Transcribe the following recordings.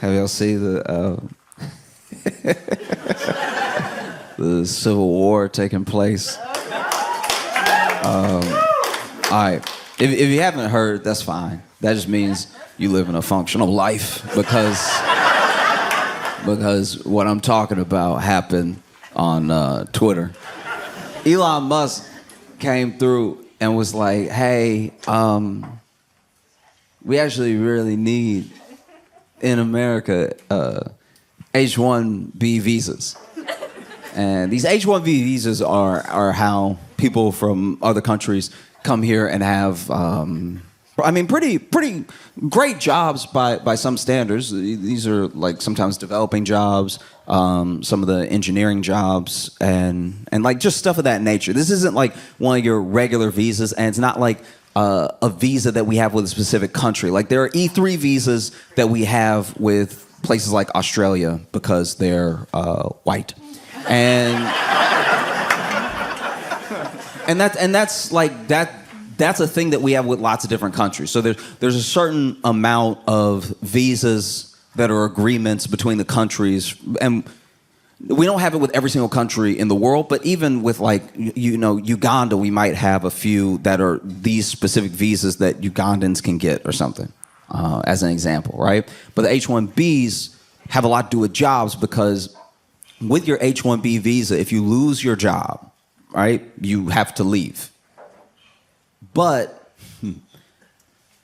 Have y'all seen the Civil War taking place? All right. If you haven't heard, that's fine. That just means you live in a functional life because what I'm talking about happened on Twitter. Elon Musk came through and was like, hey, we actually really need in America H-1B visas. And these H-1B visas are how people from other countries come here and have, pretty great jobs by some standards. These are like sometimes developing jobs, some of the engineering jobs, and like just stuff of that nature. This isn't like one of your regular visas, and it's not like a visa that we have with a specific country. Like there are E3 visas that we have with places like Australia because they're white. And that's like that's a thing that we have with lots of different countries. So there's a certain amount of visas that are agreements between the countries, and we don't have it with every single country in the world, but even with like Uganda, we might have a few that are these specific visas that Ugandans can get or something, as an example, right? But the H-1Bs have a lot to do with jobs because with your H-1B visa, if you lose your job, right, you have to leave. But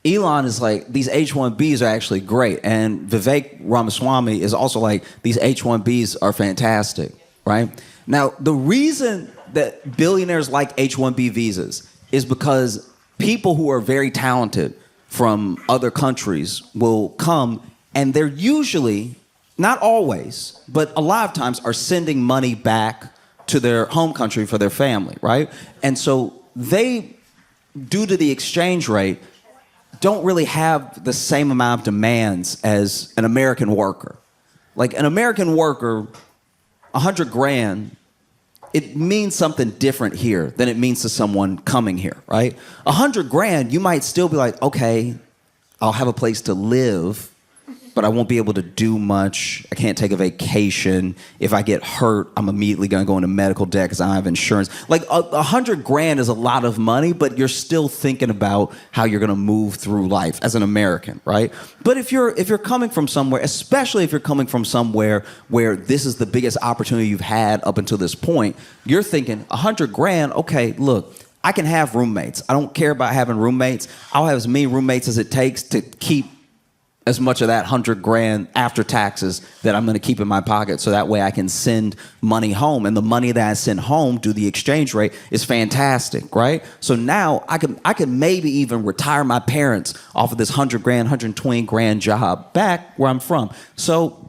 Elon is like, these H-1Bs are actually great. And Vivek Ramaswamy is also like, these H-1Bs are fantastic, right? Now, the reason that billionaires like H-1B visas is because people who are very talented from other countries will come, and they're usually, not always, but a lot of times are sending money back to their home country for their family, right? And so they, due to the exchange rate, don't really have the same amount of demands as an American worker. Like an American worker, 100 grand, it means something different here than it means to someone coming here, right? 100 grand, you might still be like, okay, I'll have a place to live, but I won't be able to do much. I can't take a vacation. If I get hurt, I'm immediately going to go into medical debt because I don't have insurance. Like 100 grand is a lot of money, but you're still thinking about how you're going to move through life as an American, right? But if you're coming from somewhere, especially if you're coming from somewhere where this is the biggest opportunity you've had up until this point, you're thinking 100 grand. Okay, look, I can have roommates. I don't care about having roommates. I'll have as many roommates as it takes to keep as much of that 100 grand after taxes that I'm going to keep in my pocket, so that way I can send money home. And the money that I send home due to the exchange rate is fantastic, right? So now I can maybe even retire my parents off of this 100 grand, 120 grand job back where I'm from. So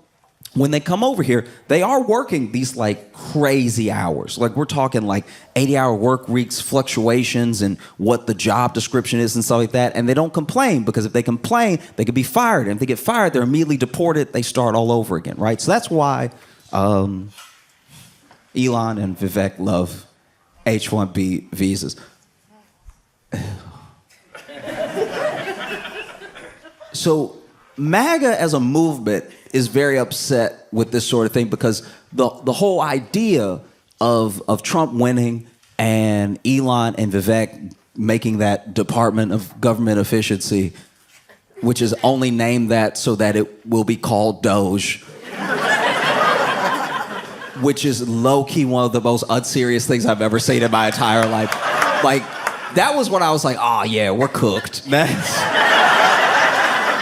when they come over here, they are working these like crazy hours. Like we're talking like 80-hour work weeks, fluctuations, and what the job description is and stuff like that. And they don't complain, because if they complain, they could be fired. And if they get fired, they're immediately deported. They start all over again, right? So that's why Elon and Vivek love H-1B visas. So MAGA as a movement is very upset with this sort of thing, because the whole idea of Trump winning and Elon and Vivek making that Department of Government Efficiency, which is only named that so that it will be called Doge, which is low-key one of the most unserious things I've ever seen in my entire life. Like, that was when I was like, oh yeah, we're cooked.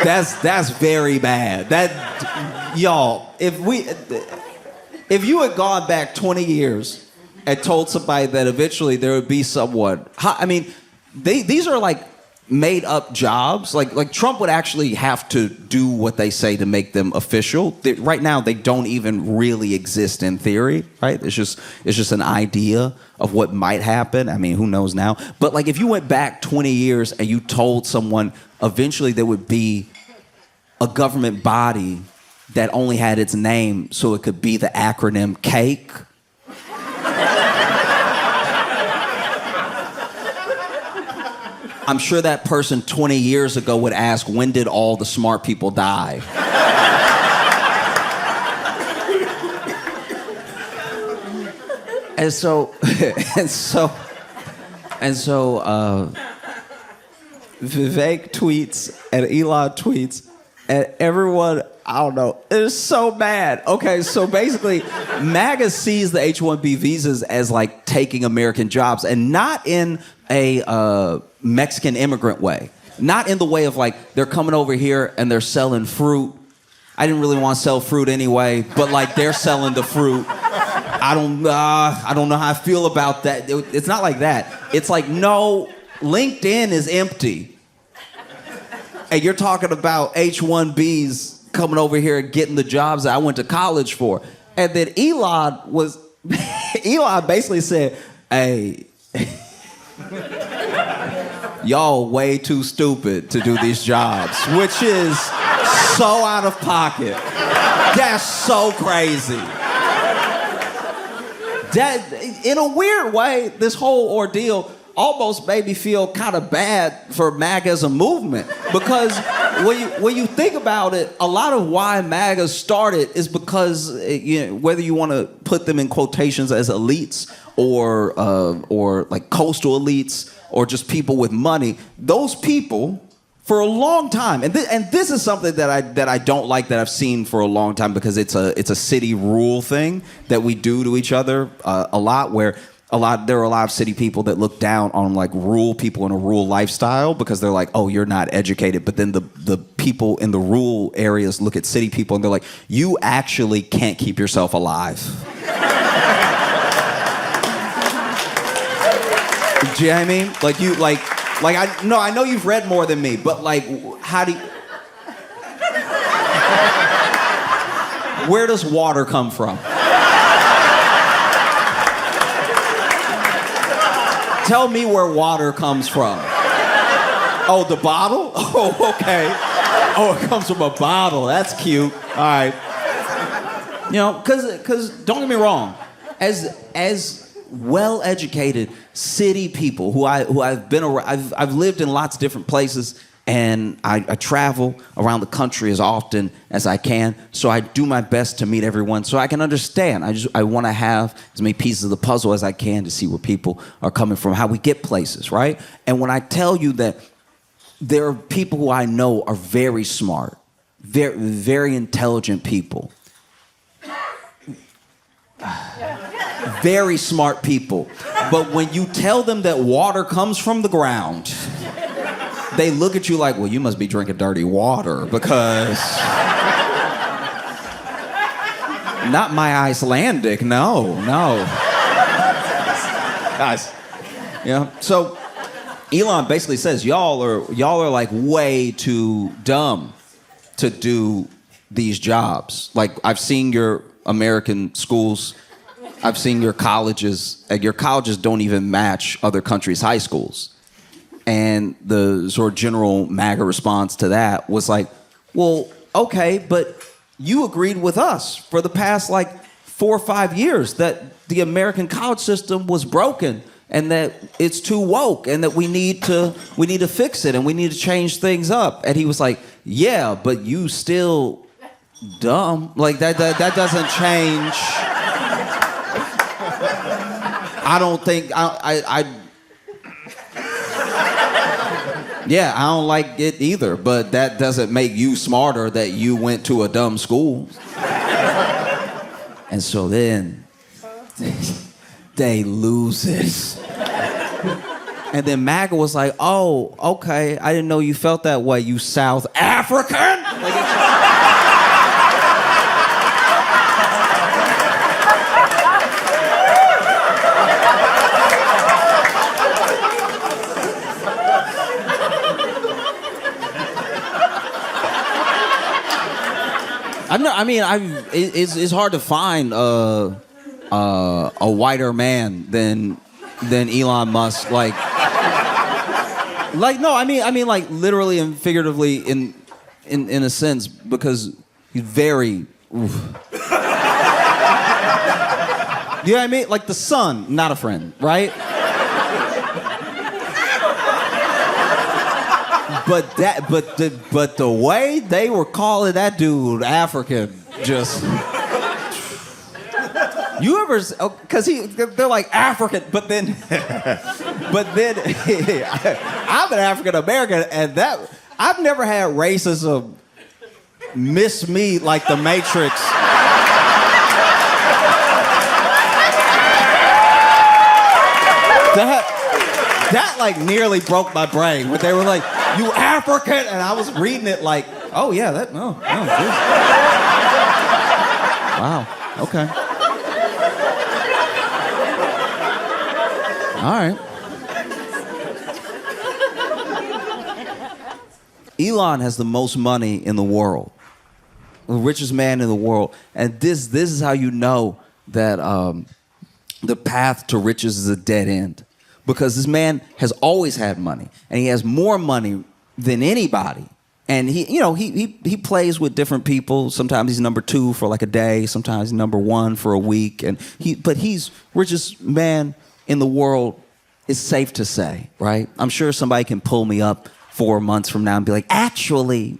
That's very bad. That, y'all, if you had gone back 20 years and told somebody that eventually there would be someone, I mean, these are like made up jobs. Like Trump would actually have to do what they say to make them official. Right now, they don't even really exist in theory, right? It's just an idea of what might happen. I mean, who knows now? But like, if you went back 20 years and you told someone eventually there would be a government body that only had its name so it could be the acronym CAKE, I'm sure that person 20 years ago would ask, when did all the smart people die? And so, and so, and so, Vivek tweets and Elon tweets, and everyone, I don't know, is so mad. Okay, so basically, MAGA sees the H-1B visas as like taking American jobs, and not in a Mexican immigrant way. Not in the way of like, they're coming over here and they're selling fruit. I didn't really want to sell fruit anyway, but like they're selling the fruit. I don't know how I feel about that. It's not like that. It's like, no, LinkedIn is empty. And you're talking about H-1Bs coming over here and getting the jobs that I went to college for. And then Elon basically said, hey, y'all way too stupid to do these jobs, which is so out of pocket. That's so crazy. That, in a weird way, this whole ordeal almost made me feel kind of bad for MAGA as a movement, because when you think about it, a lot of why MAGA started is because, you know, whether you want to put them in quotations as elites or like coastal elites or just people with money, those people for a long time, and this is something that I don't like, that I've seen for a long time, because it's a city rule thing that we do to each other a lot, where there are a lot of city people that look down on like rural people in a rural lifestyle, because they're like, oh, you're not educated. But then the people in the rural areas look at city people and they're like, you actually can't keep yourself alive. Do you know what I mean? Like you I know you've read more than me, but like, how do you... Where does water come from? Tell me where water comes from. Oh, the bottle? Oh, okay. Oh, it comes from a bottle. That's cute. All right. You know, because don't get me wrong, as well-educated city people who I've been around, I've lived in lots of different places, and I travel around the country as often as I can, so I do my best to meet everyone so I can understand. I want to have as many pieces of the puzzle as I can to see where people are coming from, how we get places, right? And when I tell you that there are people who I know are very smart, very, very intelligent people, very smart people, but when you tell them that water comes from the ground, they look at you like, well, you must be drinking dirty water, because not my Icelandic, no. Guys, yeah. So Elon basically says y'all are like way too dumb to do these jobs. Like, I've seen your American schools, I've seen your colleges, and your colleges don't even match other countries' high schools. And the sort of general MAGA response to that was like, well, okay, but you agreed with us for the past like 4 or 5 years that the American college system was broken and that it's too woke and that we need to fix it and we need to change things up. And he was like, yeah, but you still dumb. Like that doesn't change. I don't think yeah, I don't like it either, but that doesn't make you smarter that you went to a dumb school. And so then they lose it. And then MAGA was like, oh, okay, I didn't know you felt that way, you South African. It's hard to find a whiter man than Elon Musk. Like no, I mean, like literally and figuratively in a sense, because he's very. Oof. You know what I mean? Like the sun, not a friend, right? But the way they were calling that dude African, just You ever, because they're like African, but then I'm an African American, and I've never had racism miss me like the Matrix. That like nearly broke my brain. But they were like, "You African," and I was reading it like, "Oh yeah, wow, okay, all right." Elon has the most money in the world, the richest man in the world, and this is how you know that the path to riches is a dead end. Because this man has always had money, and he has more money than anybody. And he plays with different people. Sometimes he's number 2 for like a day. Sometimes he's number 1 for a week. But he's richest man in the world, is safe to say, right? I'm sure somebody can pull me up 4 months from now and be like, actually,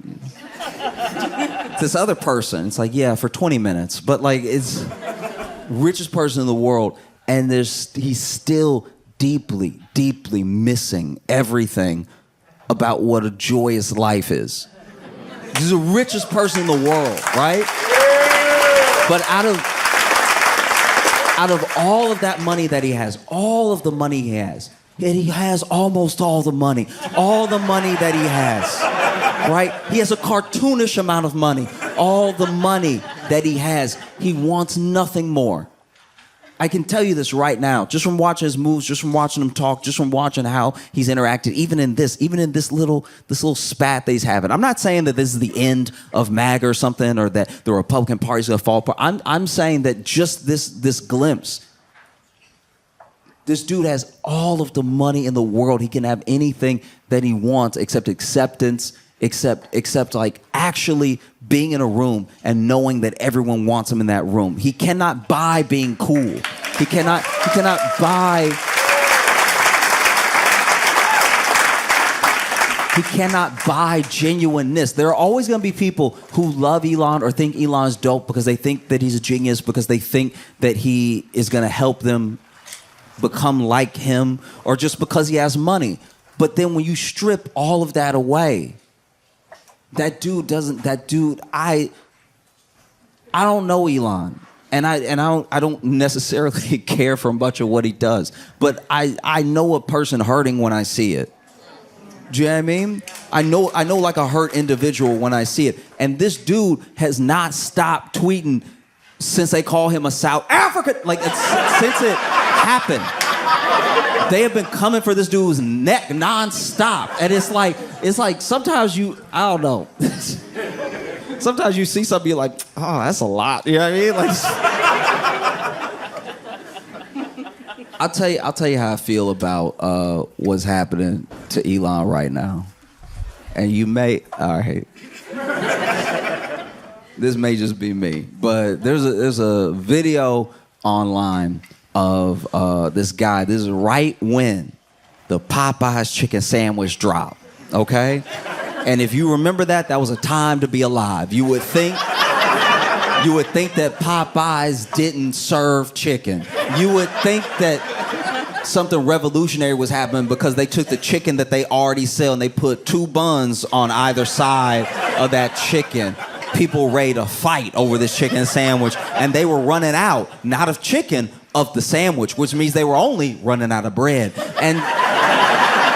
this other person. It's like, yeah, for 20 minutes. But like, it's richest person in the world, and he's still deeply, deeply missing everything about what a joyous life is. He's the richest person in the world, right? But out of all of that money that he has, all of the money he has, and he has almost all the money that he has, right? He has a cartoonish amount of money. All the money that he has, he wants nothing more. I can tell you this right now, just from watching his moves, just from watching him talk, just from watching how he's interacted, even in this little spat that he's having. I'm not saying that this is the end of MAGA or something, or that the Republican Party's gonna fall apart. I'm saying that just this glimpse, this dude has all of the money in the world. He can have anything that he wants except acceptance, except like actually being in a room and knowing that everyone wants him in that room. He cannot buy being cool. He cannot buy genuineness. There are always going to be people who love Elon or think Elon's dope because they think that he's a genius, because they think that he is going to help them become like him, or just because he has money. But then when you strip all of that away, I don't know Elon, and I don't necessarily care for much of what he does, but I know a person hurting when I see it. Do you know what I mean? I know like a hurt individual when I see it. And this dude has not stopped tweeting since they call him a South African, since it happened. They have been coming for this dude's neck nonstop. And it's like sometimes I don't know. Sometimes you see something, you're like, oh, that's a lot. You know what I mean? I'll tell you how I feel about what's happening to Elon right now. And all right. This may just be me, but there's a video online of this guy. This is right when the Popeyes chicken sandwich dropped, okay? And if you remember that was a time to be alive. You would think that Popeyes didn't serve chicken. You would think that something revolutionary was happening because they took the chicken that they already sell and they put 2 buns on either side of that chicken. People ready to fight over this chicken sandwich, and they were running out, not of chicken, of the sandwich, which means they were only running out of bread. And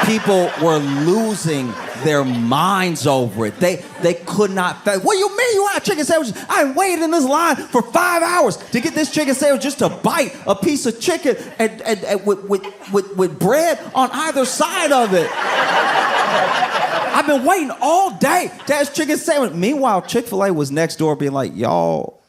people were losing their minds over it. They could not. What do you mean you want chicken sandwiches? I waited in this line for 5 hours to get this chicken sandwich just to bite a piece of chicken and with bread on either side of it. I've been waiting all day to have this chicken sandwich. Meanwhile, Chick-fil-A was next door being like, y'all,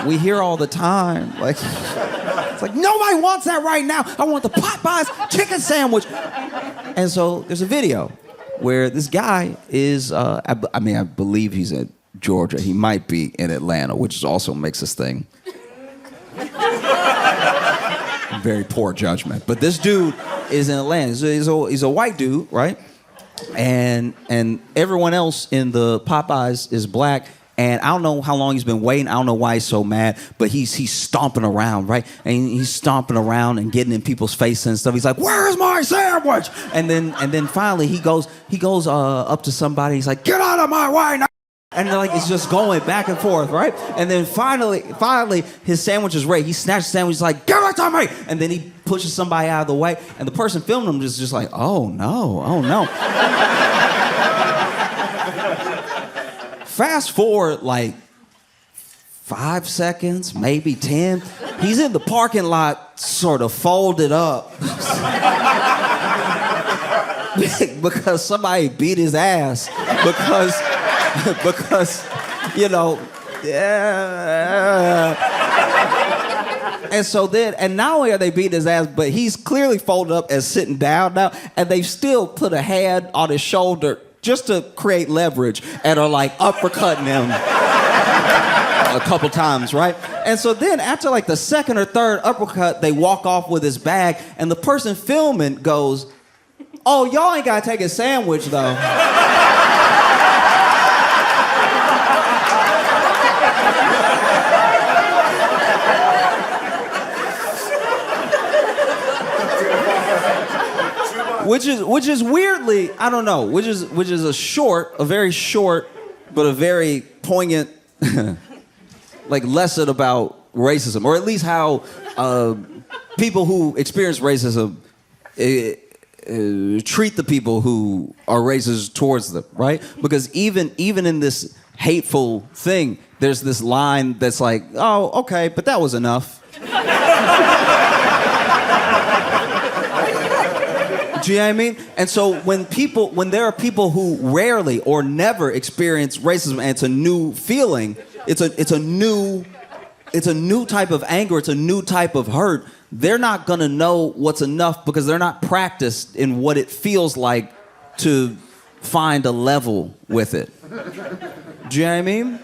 we hear all the time. It's like, nobody wants that right now. I want the Popeyes chicken sandwich. And so there's a video where this guy is, I believe he's in Georgia. He might be in Atlanta, which also makes this thing very poor judgment. But this dude is in Atlanta. He's a white dude, right? And everyone else in the Popeyes is black. And I don't know how long he's been waiting. I don't know why he's so mad, but he's stomping around, right? And he's stomping around and getting in people's faces and stuff. He's like, "Where's my sandwich?" And then finally he goes up to somebody. He's like, "Get out of my way now!" And like it's just going back and forth, right? And then finally, his sandwich is ready. He snatches the sandwich. He's like, "Give it to me!" And then he pushes somebody out of the way. And the person filming him is just like, "Oh no." Fast forward like 5 seconds, maybe 10. He's in the parking lot, sort of folded up. Because somebody beat his ass. Because, you know, and so then, and not only are they beating his ass, but he's clearly folded up and sitting down now, and they've still put a hand on his shoulder just to create leverage and are like uppercutting him a couple times, right? And so then after like the second or third uppercut, they walk off with his bag, and the person filming goes, "Oh, y'all ain't gotta take his sandwich though." Which is weirdly, I don't know, which is a very short, but a very poignant, like lesson about racism, or at least how people who experience racism treat the people who are racist towards them, right? Because even in this hateful thing, there's this line that's like, "Oh, okay, but that was enough." Do you know what I mean? And so when there are people who rarely or never experience racism, and it's a new feeling, it's a new type of anger, it's a new type of hurt, they're not gonna know what's enough because they're not practiced in what it feels like to find a level with it. Do you know what I mean?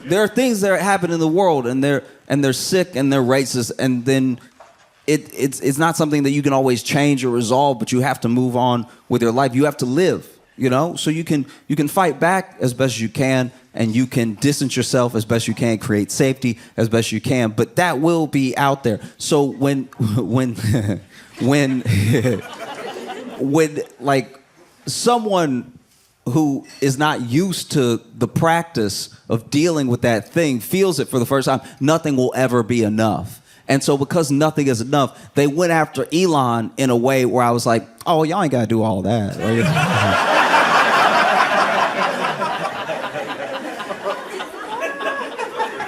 There are things that happen in the world, and they're sick and they're racist, and then it's not something that you can always change or resolve, but you have to move on with your life. You have to live, you know? So you can fight back as best as you can, and you can distance yourself as best you can, create safety as best you can, but that will be out there. So when like someone who is not used to the practice of dealing with that thing feels it for the first time, nothing will ever be enough. And so because nothing is enough, they went after Elon in a way where I was like, "Oh, y'all ain't got to do all that."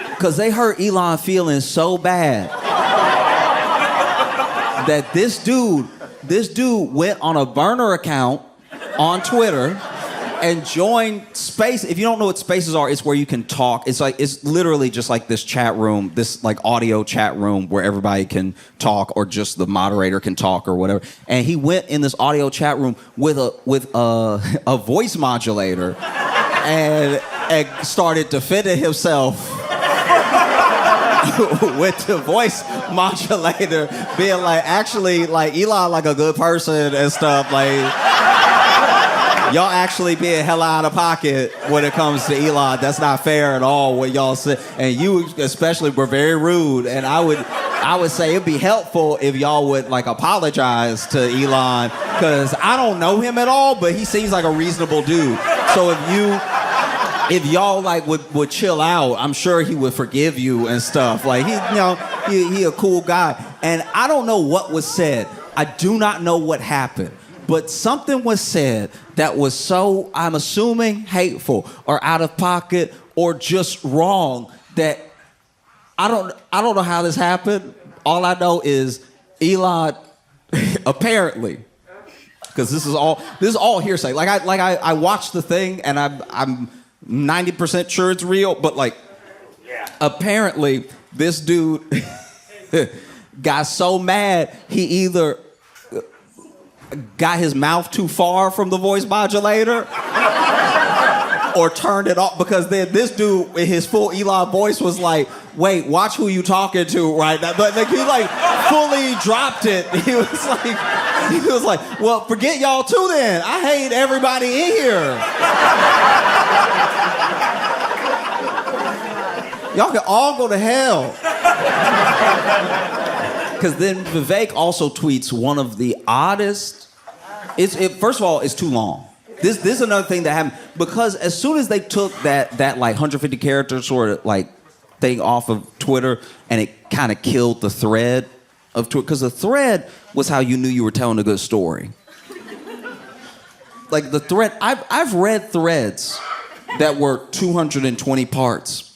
Because they hurt Elon feelings so bad that this dude went on a burner account on Twitter and join Space. If you don't know what Spaces are, it's where you can talk. It's literally just like this chat room, this like audio chat room where everybody can talk, or just the moderator can talk or whatever. And he went in this audio chat room with a voice modulator and started defending himself with the voice modulator, being like, actually, like Elon like a good person and stuff, like. Y'all actually being hella out of pocket when it comes to Elon. That's not fair at all what y'all say. And you especially were very rude. And I would say it'd be helpful if y'all would like apologize to Elon, because I don't know him at all, but he seems like a reasonable dude. So if y'all like would chill out, I'm sure he would forgive you and stuff. Like he a cool guy. And I don't know what was said. I do not know what happened. But something was said that was so, I'm assuming, hateful or out of pocket or just wrong, that I don't know how this happened. All I know is Elon apparently, because this is all hearsay. I watched the thing and I'm 90% sure it's real, but like apparently this dude got so mad he either got his mouth too far from the voice modulator or turned it off, because then this dude in his full Elon voice was like, "Wait, watch who you talking to right now." But like, he like fully dropped it. He was like, "Well, forget y'all too then. I hate everybody in here." Y'all can all go to hell. Because then Vivek also tweets one of the oddest. First of all, it's too long. This is another thing that happened because as soon as they took that like 150 character sort of like thing off of Twitter and it kind of killed the thread of Twitter, because the thread was how you knew you were telling a good story. Like the thread, I've read threads that were 220 parts.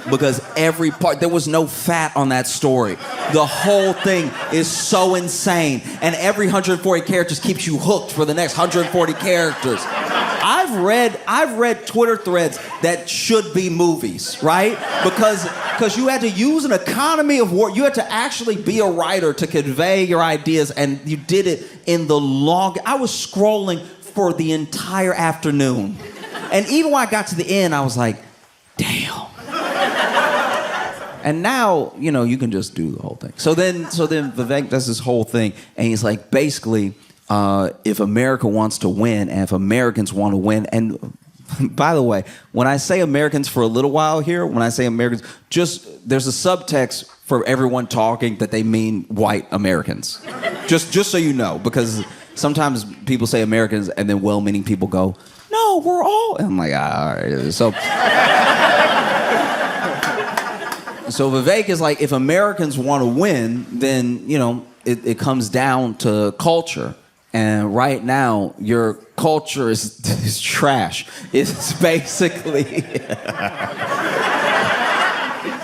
Because every part, there was no fat on that story. The whole thing is so insane. And every 140 characters keeps you hooked for the next 140 characters. I've read Twitter threads that should be movies, right? Because you had to use an economy of word. You had to actually be a writer to convey your ideas, and you did it in the long. I was scrolling for the entire afternoon. And even when I got to the end, I was like, damn. And now, you can just do the whole thing. So then Vivek does this whole thing, and he's like, basically, if America wants to win, and if Americans want to win, and by the way, when I say Americans for a little while here, when I say Americans, there's a subtext for everyone talking that they mean white Americans. Just so you know, because sometimes people say Americans, and then well-meaning people go, no, we're all, and I'm like, all right, So Vivek is like, if Americans want to win, then, it comes down to culture. And right now, your culture is trash. It's basically...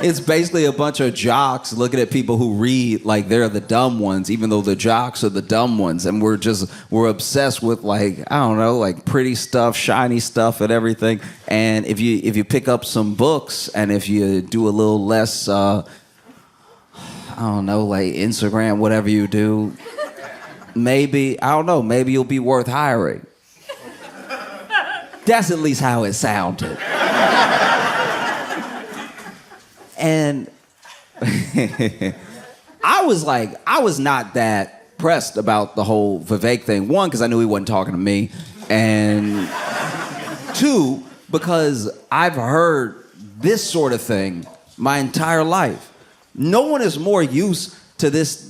It's basically a bunch of jocks looking at people who read like they're the dumb ones, even though the jocks are the dumb ones. And we're obsessed with like pretty stuff, shiny stuff and everything. And if you pick up some books and if you do a little less, like Instagram, whatever you do, maybe you'll be worth hiring. That's at least how it sounded. And I was not that pressed about the whole Vivek thing. One, because I knew he wasn't talking to me. And two, because I've heard this sort of thing my entire life. No one is more used to this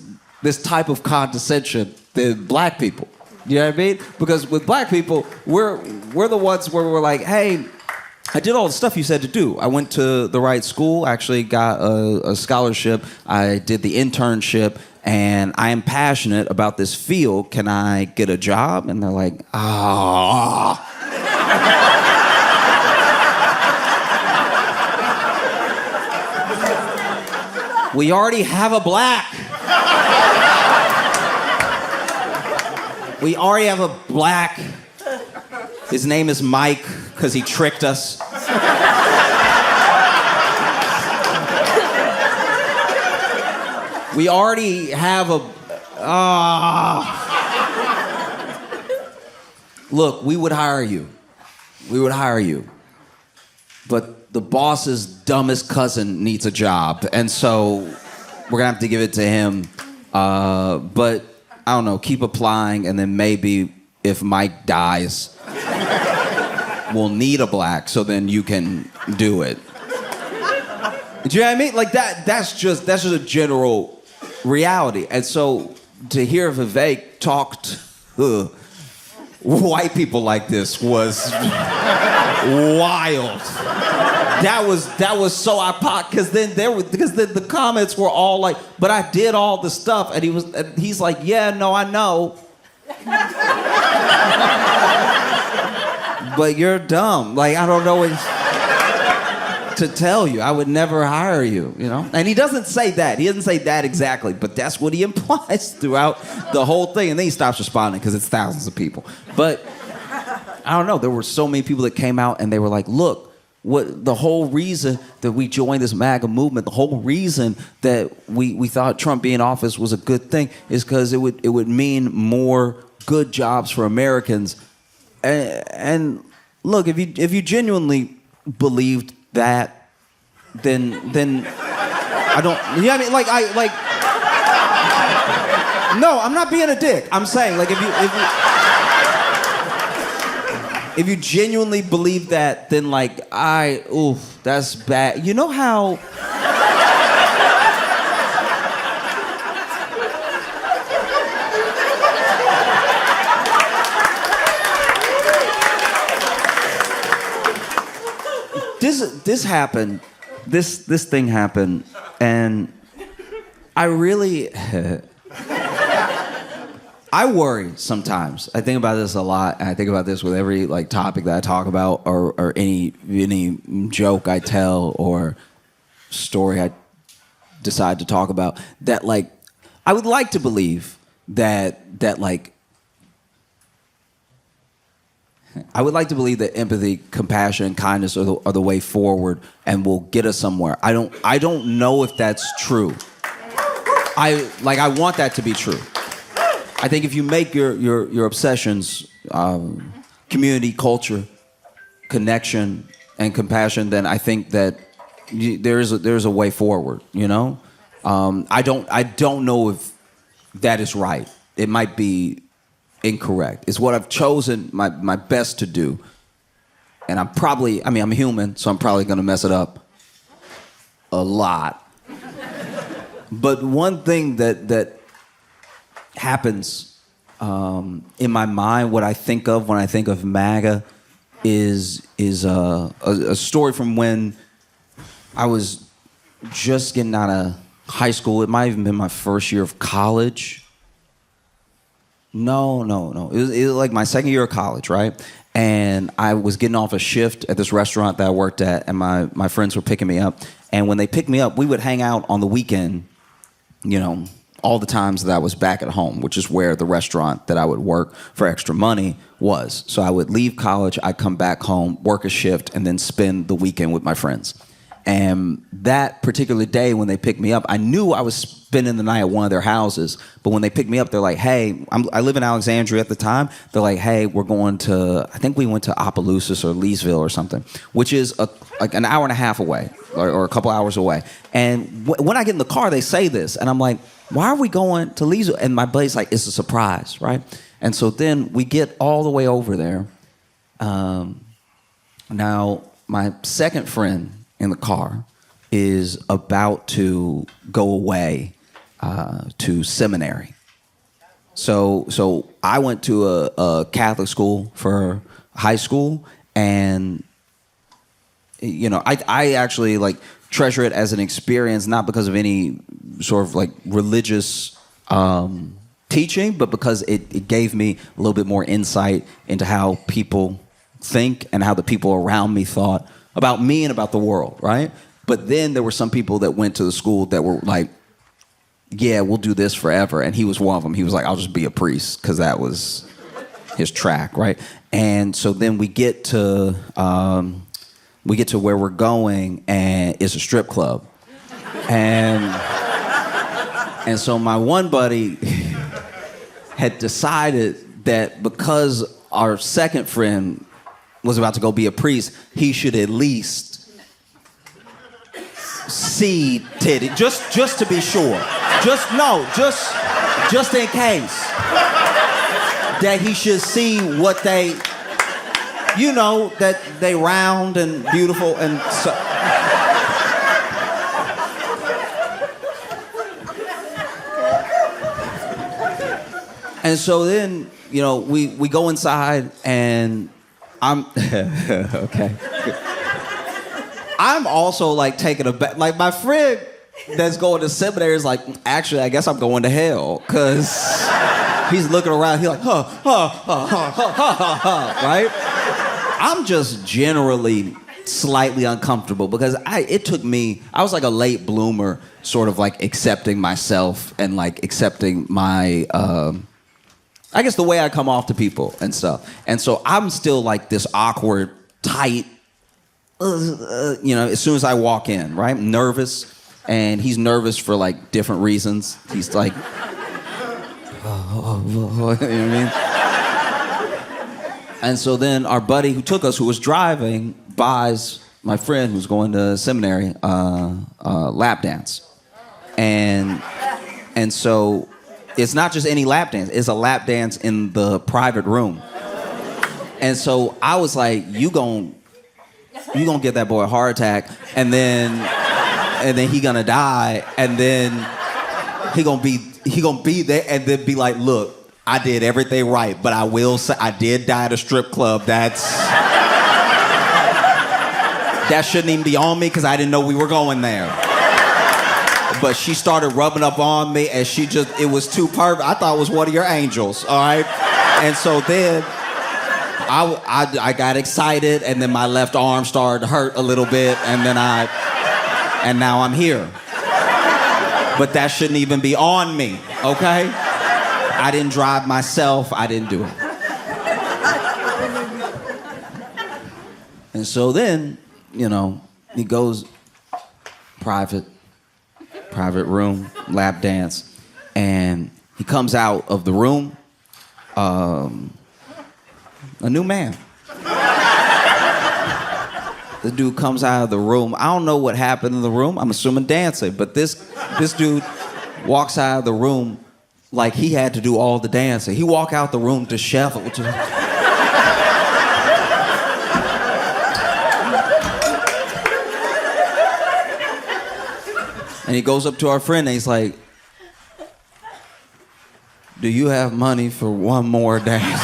type of condescension than black people. You know what I mean? Because with black people, we're the ones where we're like, hey, I did all the stuff you said to do. I went to the right school, actually got a scholarship. I did the internship, and I am passionate about this field. Can I get a job? And they're like, we already have a black. We already have a black. His name is Mike, because he tricked us. We already have a... Look, we would hire you. But the boss's dumbest cousin needs a job, and so we're going to have to give it to him. But, I don't know, keep applying, and then maybe if Mike dies... we'll need a black, so then you can do it. Do you know what I mean? Like that's just a general reality. And so to hear Vivek talk to white people like this was wild. That was so apart, because the comments were all like, but I did all the stuff, and he's like, yeah, no, I know. But you're dumb. Like, I don't know what to tell you. I would never hire you, And he doesn't say that. He doesn't say that exactly, but that's what he implies throughout the whole thing. And then he stops responding because it's thousands of people. But I don't know. There were so many people that came out and they were like, look, the whole reason that we joined this MAGA movement, the whole reason that we thought Trump being in office was a good thing is because it would mean more good jobs for Americans. And look, if you genuinely believed that, then I don't. You know what I mean? No, I'm not being a dick. I'm saying if you if you genuinely believe that, then like that's bad. You know how this happened. This thing happened, and I really I worry sometimes. I think about this a lot, and I think about this with every like topic that I talk about, or any joke I tell or story I decide to talk about. That like I would like to believe that like I would like to believe that empathy, compassion, and kindness are the way forward and will get us somewhere. I don't know if that's true. I want that to be true. I think if you make your obsessions community, culture, connection, and compassion, then I think that there's a way forward. You know, I don't know if that is right. It might be incorrect. It's what I've chosen my best to do, and I'm a human, so I'm probably gonna mess it up a lot. But one thing that happens in my mind, what I think of when I think of MAGA, is a story from when I was just getting out of high school. It might have even been my first year of college. No. It was like my second year of college, right? And I was getting off a shift at this restaurant that I worked at, and my friends were picking me up. And when they picked me up, we would hang out on the weekend, you know, all the times that I was back at home, which is where the restaurant that I would work for extra money was. So I would leave college, I'd come back home, work a shift, and then spend the weekend with my friends. And that particular day when they picked me up, I knew I was spending the night at one of their houses. But when they picked me up, they're like, hey, I live in Alexandria at the time. They're like, hey, we're going to, I think we went to Opelousas or Leesville or something, which is like an hour and a half away or a couple hours away. And when I get in the car, they say this. And I'm like, why are we going to Leesville? And my buddy's like, it's a surprise, right? And so then we get all the way over there. Now, my second friend in the car is about to go away to seminary. So I went to a Catholic school for high school, and you know, I actually like treasure it as an experience, not because of any sort of like religious teaching, but because it gave me a little bit more insight into how people think and how the people around me thought about me and about the world, right? But then there were some people that went to the school that were like, yeah, we'll do this forever. And he was one of them. He was like, I'll just be a priest, because that was his track, right? And so then we get to where we're going, and it's a strip club. And so my one buddy had decided that because our second friend was about to go be a priest, he should at least see titty, just to be sure. Just in case. That he should see what they, you know, that they round and beautiful and so. And so then, you know, we go inside, and I'm okay. I'm also like taking a back. Like my friend that's going to seminary is like, actually, I guess I'm going to hell, because he's looking around. He's like, right? I'm just generally slightly uncomfortable because I was like a late bloomer, sort of like accepting myself and like accepting my. I guess the way I come off to people and stuff. And so I'm still like this awkward, tight, you know, as soon as I walk in, right? I'm nervous, and he's nervous for like different reasons. He's like, you know what I mean? And so then our buddy who took us, who was driving, buys my friend who's going to seminary lap dance. And so it's not just any lap dance. It's a lap dance in the private room. And so I was like, you gonna get that boy a heart attack, and then he gonna die, and then he gonna be there, and then be like, look, I did everything right, but I will say I did die at a strip club. That shouldn't even be on me because I didn't know we were going there. But she started rubbing up on me, and it was too perfect. I thought it was one of your angels, all right? And so then I got excited, and then my left arm started to hurt a little bit, and now I'm here. But that shouldn't even be on me, okay? I didn't drive myself, I didn't do it. And so then, he goes private room, lap dance, and he comes out of the room, a new man. The dude comes out of the room. I don't know what happened in the room. I'm assuming dancing, but this dude walks out of the room like he had to do all the dancing. He walked out the room disheveled. And he goes up to our friend and he's like, do you have money for one more dance?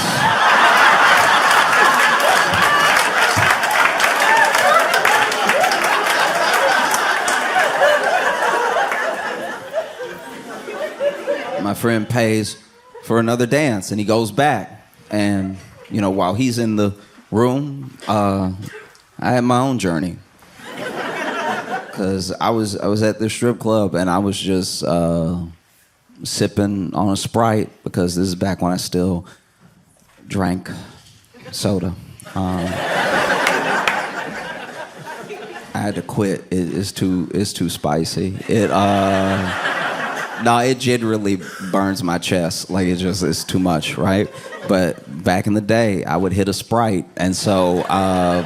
My friend pays for another dance and he goes back. And, while he's in the room, I had my own journey. Because I was at the strip club and I was just sipping on a Sprite because this is back when I still drank soda. I had to quit. It's too spicy. It generally burns my chest. Like it's too much, right? But back in the day, I would hit a Sprite, and so I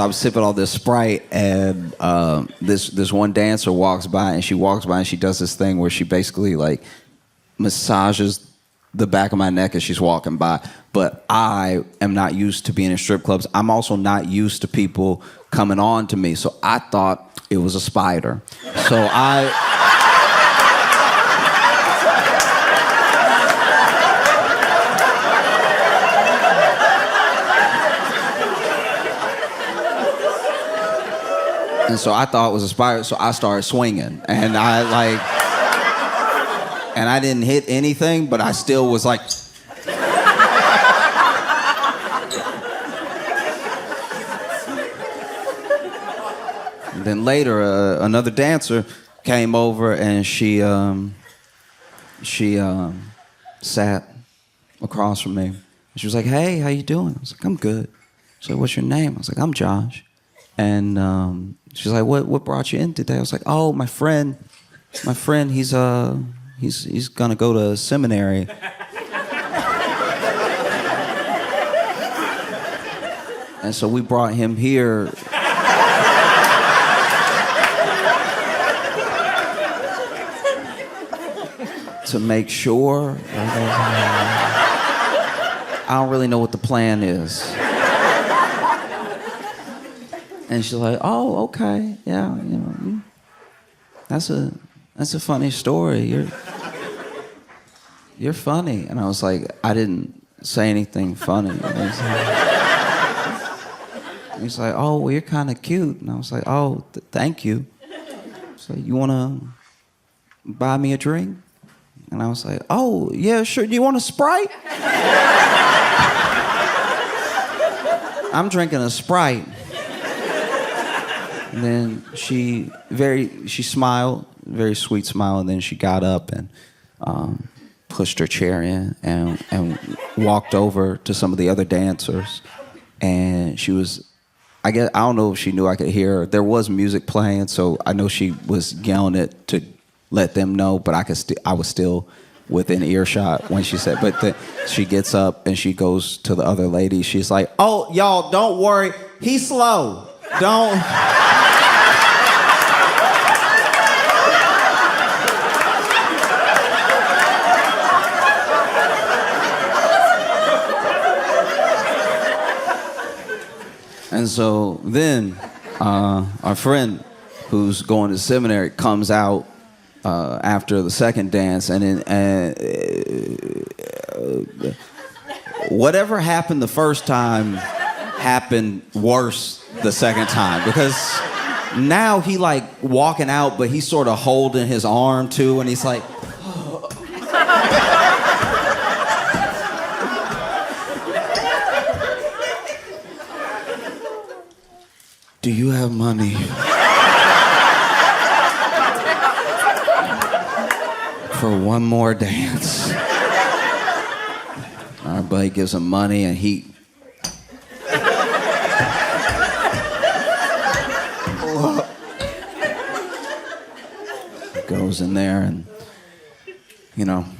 was sipping all this Sprite, and this one dancer walks by, and she does this thing where she basically like massages the back of my neck as she's walking by. But I am not used to being in strip clubs. I'm also not used to people coming on to me, so I thought it was a spider. So And so I thought it was a spider, so I started swinging. And I didn't hit anything, but I still was like... And then later, another dancer came over and she sat across from me. She was like, hey, how you doing? I was like, I'm good. She said, what's your name? I was like, I'm Josh. And she's like, what brought you in today? I was like, oh, my friend, he's gonna go to seminary. And so we brought him here. To make sure. I don't really know what the plan is. And she's like, oh, okay, yeah, that's a funny story. You're funny. And I was like, I didn't say anything funny. And he's like, oh, well, you're kind of cute. And I was like, oh, thank you. So you want to buy me a drink? And I was like, oh, yeah, sure. Do you want a Sprite? I'm drinking a Sprite. And then she smiled, very sweet smile, and then she got up and pushed her chair in and walked over to some of the other dancers. And she was, I don't know if she knew I could hear her. There was music playing, so I know she was yelling it to let them know, but I was still within earshot when she said, she gets up and she goes to the other lady. She's like, oh, y'all, don't worry. He's slow. Don't... And so then our friend who's going to seminary comes out after the second dance, and whatever happened the first time happened worse the second time, because now he like walking out, but he's sort of holding his arm too, and he's like, do you have money? For one more dance. Our buddy gives him money, and he goes in there, and I'm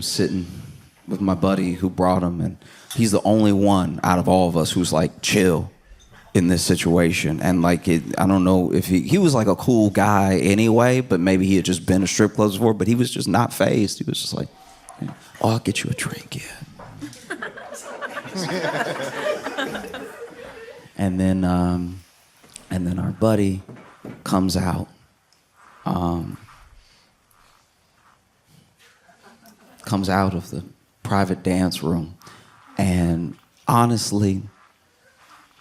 sitting with my buddy who brought him, and he's the only one out of all of us who's like chill in this situation. And like I don't know if he was like a cool guy anyway, but maybe he had just been to strip clubs before, but he was just not fazed. He was just like, oh, I'll get you a drink, yeah. and then our buddy comes out, of the private dance room, and honestly,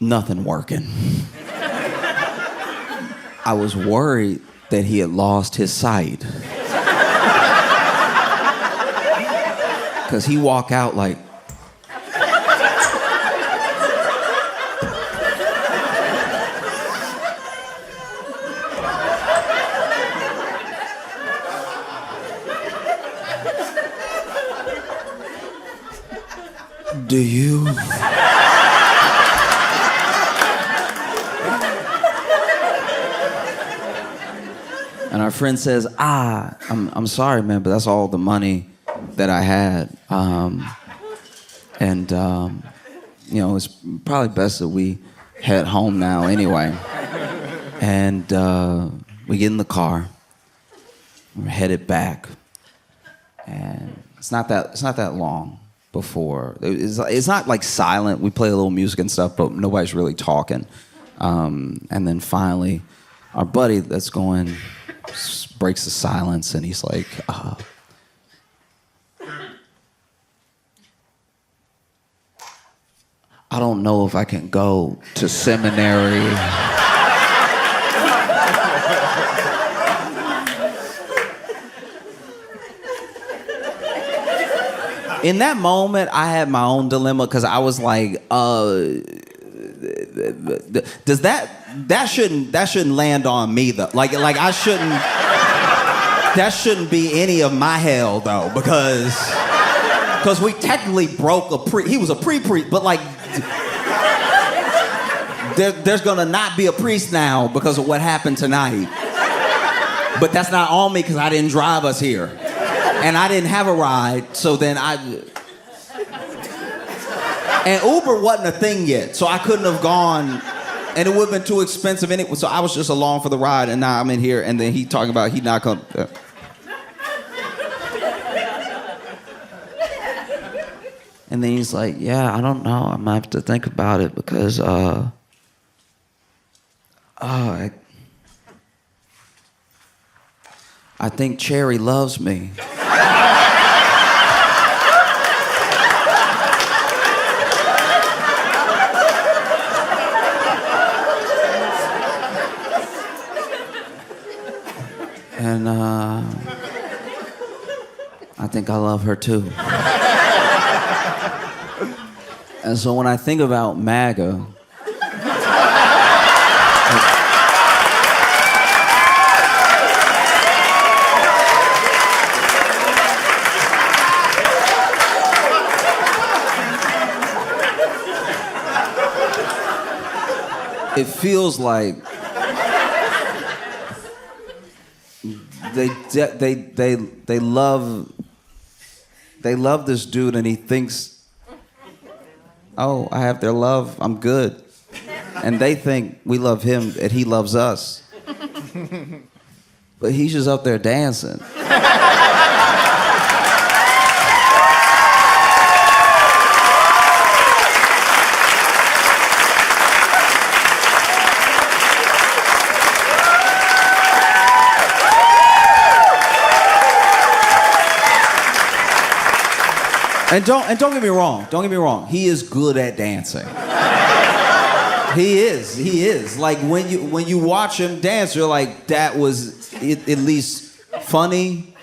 nothing working. I was worried that he had lost his sight. Because he walked out like, do you? And our friend says, I'm sorry, man, but that's all the money that I had. It's probably best that we head home now anyway. And we get in the car. We're headed back. And it's not that long before. It's not like silent. We play a little music and stuff, but nobody's really talking. And then finally, our buddy that's going breaks the silence, and he's like, I don't know if I can go to seminary. In that moment, I had my own dilemma, because I was like, does that shouldn't land on me though. Like I shouldn't. That shouldn't be any of my hell though, because we technically broke he was a pre-priest, but like there's gonna not be a priest now because of what happened tonight. But that's not on me, because I didn't drive us here, and I didn't have a ride. So then and Uber wasn't a thing yet, so I couldn't have gone. And it would have been too expensive anyway, so I was just along for the ride, and now I'm in here, and then he talking about he not gonna... And then he's like, yeah, I don't know, I might have to think about it, because, I think Cherry loves me. And I think I love her too. And so when I think about MAGA, it feels like they love this dude, and he thinks, oh, I have their love, I'm good. And they think we love him, and he loves us. But he's just up there dancing. And don't get me wrong. Don't get me wrong. He is good at dancing. He is. Like when you watch him dance, you're like, that was at least funny,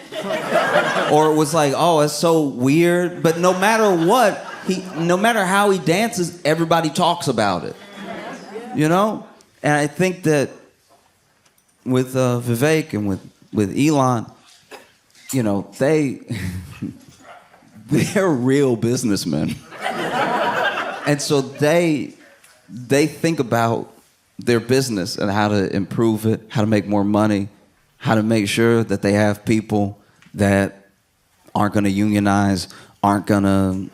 or it was like, oh, it's so weird. But no matter what, no matter how he dances, everybody talks about it. You know? And I think that with Vivek and with Elon, you know, they're real businessmen. And so they think about their business and how to improve it, how to make more money, how to make sure that they have people that aren't going to unionize, aren't going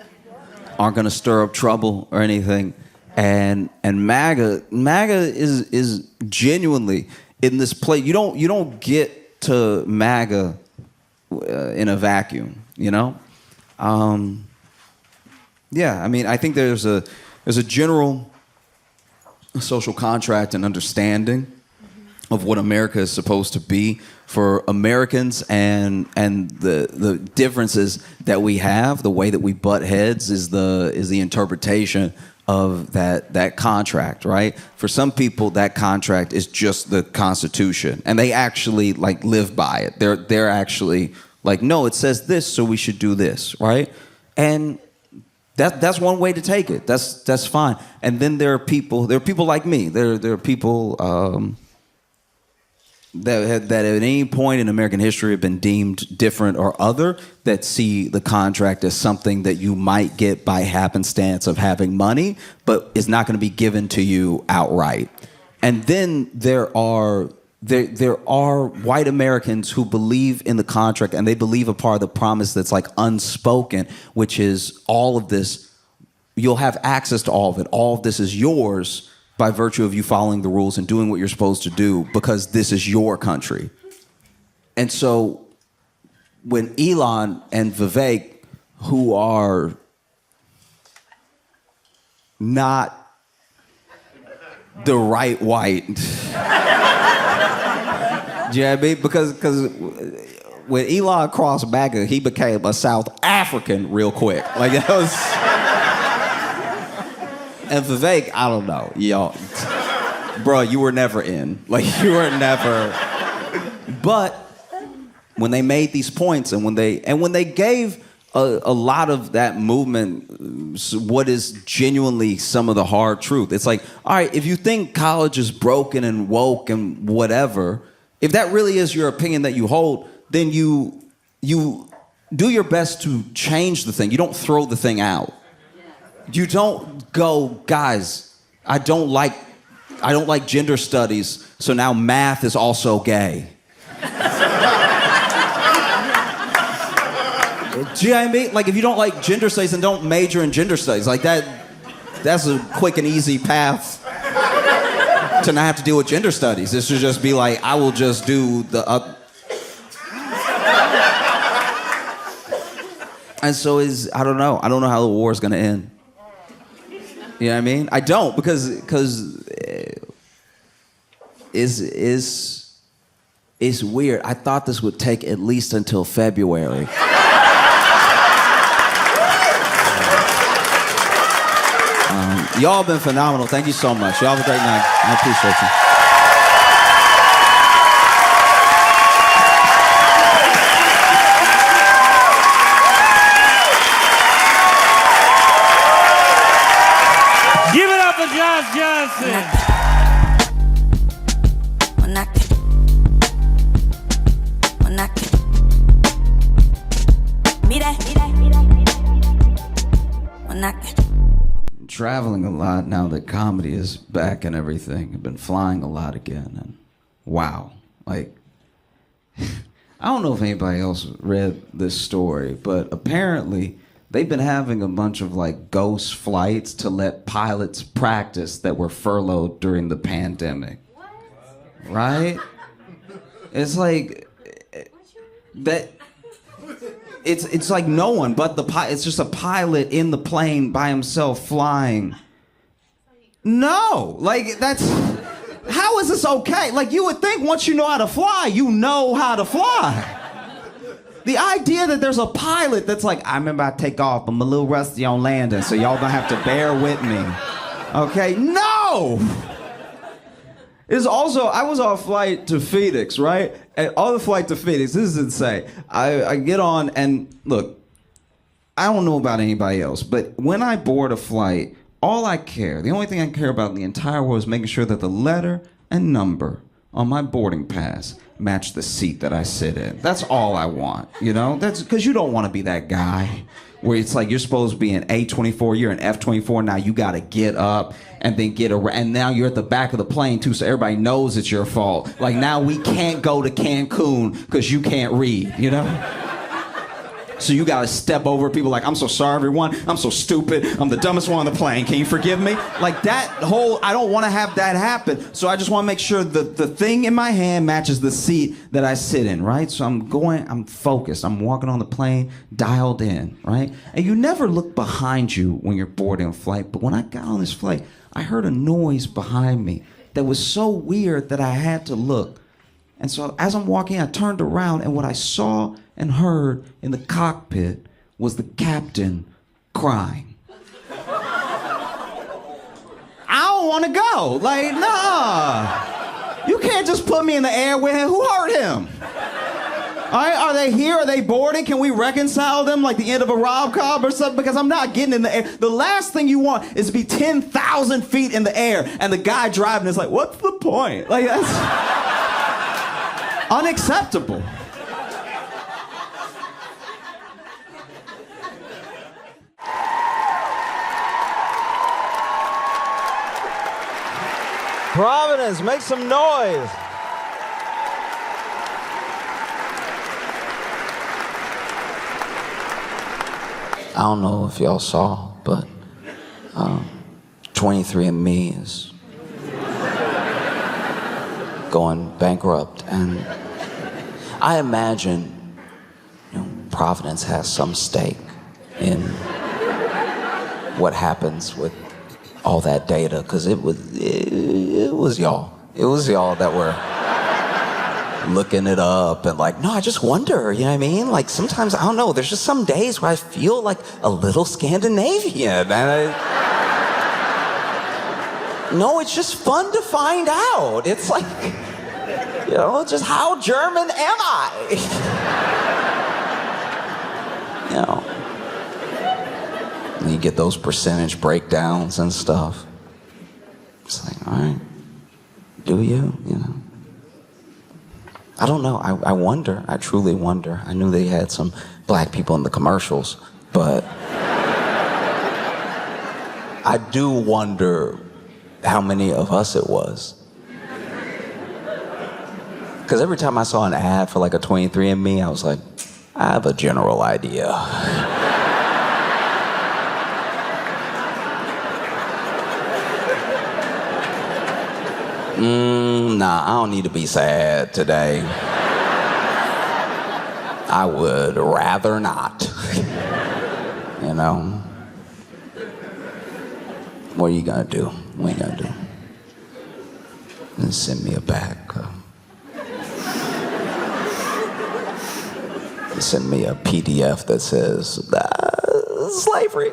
to stir up trouble or anything. And MAGA is genuinely in this place. You don't get to MAGA in a vacuum, you know? Yeah, I mean, I think there's a general social contract and understanding of what America is supposed to be for Americans, and the differences that we have, the way that we butt heads is the interpretation of that contract, right? For some people, that contract is just the Constitution, and they actually like live by it. They're actually like, no, it says this, so we should do this, right? And that's one way to take it. That's fine. And then there are people like me. There are people that at any point in American history have been deemed different or other, that see the contract as something that you might get by happenstance of having money, but is not going to be given to you outright. And then there are white Americans who believe in the contract, and they believe a part of the promise that's like unspoken, which is all of this, you'll have access to all of it. All of this is yours by virtue of you following the rules and doing what you're supposed to do, because this is your country. And so when Elon and Vivek, who are not the right white, do you know what I mean? Because when Elon crossed MAGA, he became a South African real quick. Like that was. And Vivek, I don't know, y'all, bro, you were never in. Like you were never. But when they made these points, and when they gave a lot of that movement what is genuinely some of the hard truth, it's like, all right, if you think college is broken and woke and whatever, if that really is your opinion that you hold, then you do your best to change the thing. You don't throw the thing out. You don't go, guys, I don't like gender studies, so now math is also gay. Do you know what I mean? Like, if you don't like gender studies, then don't major in gender studies. Like that's a quick and easy path to not have to deal with gender studies. This should just be like, I will just do the And so I don't know how the war is going to end. You know what I mean? I don't, because it's weird. I thought this would take at least until February. Y'all have been phenomenal. Thank you so much. Y'all have a great night. I appreciate you. Give it up for Josh Johnson. Traveling a lot now that comedy is back and everything. I've been flying a lot again, and wow, like I don't know if anybody else read this story, but apparently they've been having a bunch of like ghost flights to let pilots practice that were furloughed during the pandemic. What? Right? It's like that. It's like no one but the pilot. It's just a pilot in the plane by himself flying. No, like that's. How is this okay? Like you would think once you know how to fly, you know how to fly. The idea that there's a pilot that's like, I'm about to take off, I'm a little rusty on landing, so y'all gonna have to bear with me. Okay, no! It's also, I was on a flight to Phoenix, right? And on the flight to Phoenix, this is insane. I get on and look, I don't know about anybody else, but when I board a flight, the only thing I care about in the entire world is making sure that the letter and number on my boarding pass match the seat that I sit in. That's all I want, you know? That's because you don't want to be that guy where it's like you're supposed to be an A24, you're an F24, now you got to get up and then get around, and now you're at the back of the plane too, so everybody knows it's your fault. Like now we can't go to Cancun because you can't read, you know? So you gotta step over people like, I'm so sorry everyone, I'm so stupid, I'm the dumbest one on the plane, can you forgive me? Like that whole, I don't wanna have that happen. So I just wanna make sure that the thing in my hand matches the seat that I sit in, right? So I'm focused, I'm walking on the plane, dialed in, right? And you never look behind you when you're boarding a flight, but when I got on this flight, I heard a noise behind me that was so weird that I had to look. And so as I'm walking, I turned around, and what I saw and heard in the cockpit was the captain crying. I don't want to go. Like, nah. You can't just put me in the air with him. Who hurt him? All right, are they here? Are they boarding? Can we reconcile them like the end of a rom-com or something? Because I'm not getting in the air. The last thing you want is to be 10,000 feet in the air, and the guy driving is like, what's the point? Like, that's unacceptable. Providence, make some noise. I don't know if y'all saw, but 23andMe is going bankrupt, and I imagine, Providence has some stake in what happens with all that data, because it was y'all. It was y'all that were looking it up and like, no, I just wonder, you know what I mean? Like sometimes, I don't know, there's just some days where I feel like a little Scandinavian, and no, it's just fun to find out. It's like, just how German am I? And you get those percentage breakdowns and stuff. It's like, all right, do you, I don't know, I wonder, I truly wonder. I knew they had some black people in the commercials, but I do wonder how many of us it was. Because every time I saw an ad for like a 23andMe, I was like, I have a general idea. Nah, I don't need to be sad today. I would rather not. What are you gonna do? What are you gonna do? And send me a bag. Send me a PDF that says, slavery.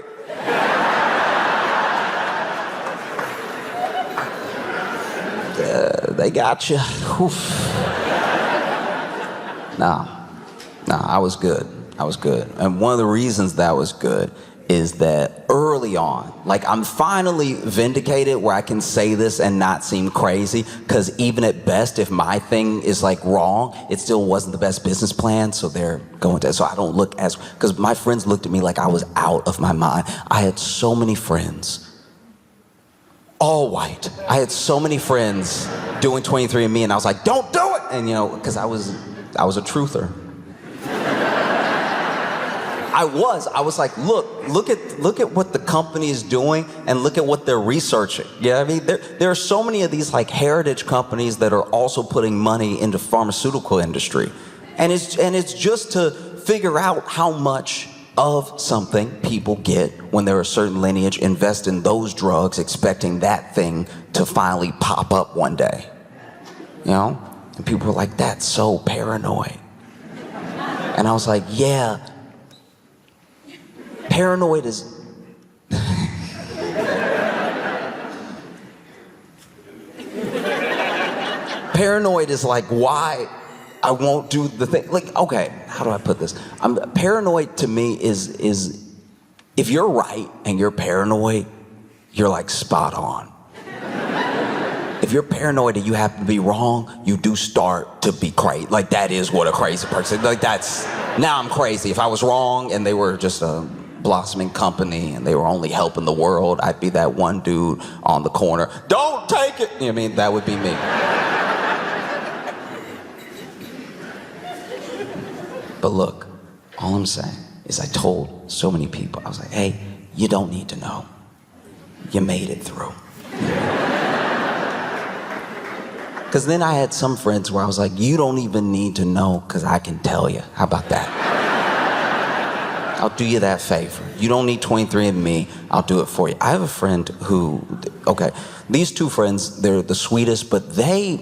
They got you. No, I was good. And one of the reasons that was good is that early on, like I'm finally vindicated where I can say this and not seem crazy, because even at best, if my thing is like wrong, it still wasn't the best business plan, so they're going to, so I don't look as, because my friends looked at me like I was out of my mind. I had so many friends, all white. I had so many friends doing 23andMe, and I was like, don't do it! And because I was a truther. I was like, look at what the company is doing, and look at what they're researching. You know what I mean? There are so many of these like heritage companies that are also putting money into pharmaceutical industry. And it's just to figure out how much of something people get when they're a certain lineage, invest in those drugs, expecting that thing to finally pop up one day. And people are like, that's so paranoid. And I was like, yeah, paranoid is... Paranoid is like why I won't do the thing. Like, okay, how do I put this? Paranoid to me is if you're right and you're paranoid, you're like spot on. If you're paranoid and you happen to be wrong, you do start to be crazy. Like, that is what a crazy person, like that's, now I'm crazy. If I was wrong and they were just a blossoming company and they were only helping the world, I'd be that one dude on the corner, don't take it. You know what I mean? That would be me. But look, all I'm saying is I told so many people, I was like, hey, you don't need to know. You made it through. Because then I had some friends where I was like, you don't even need to know because I can tell you. How about that? I'll do you that favor. You don't need 23andMe, I'll do it for you. I have a friend who, okay, these two friends, they're the sweetest, but they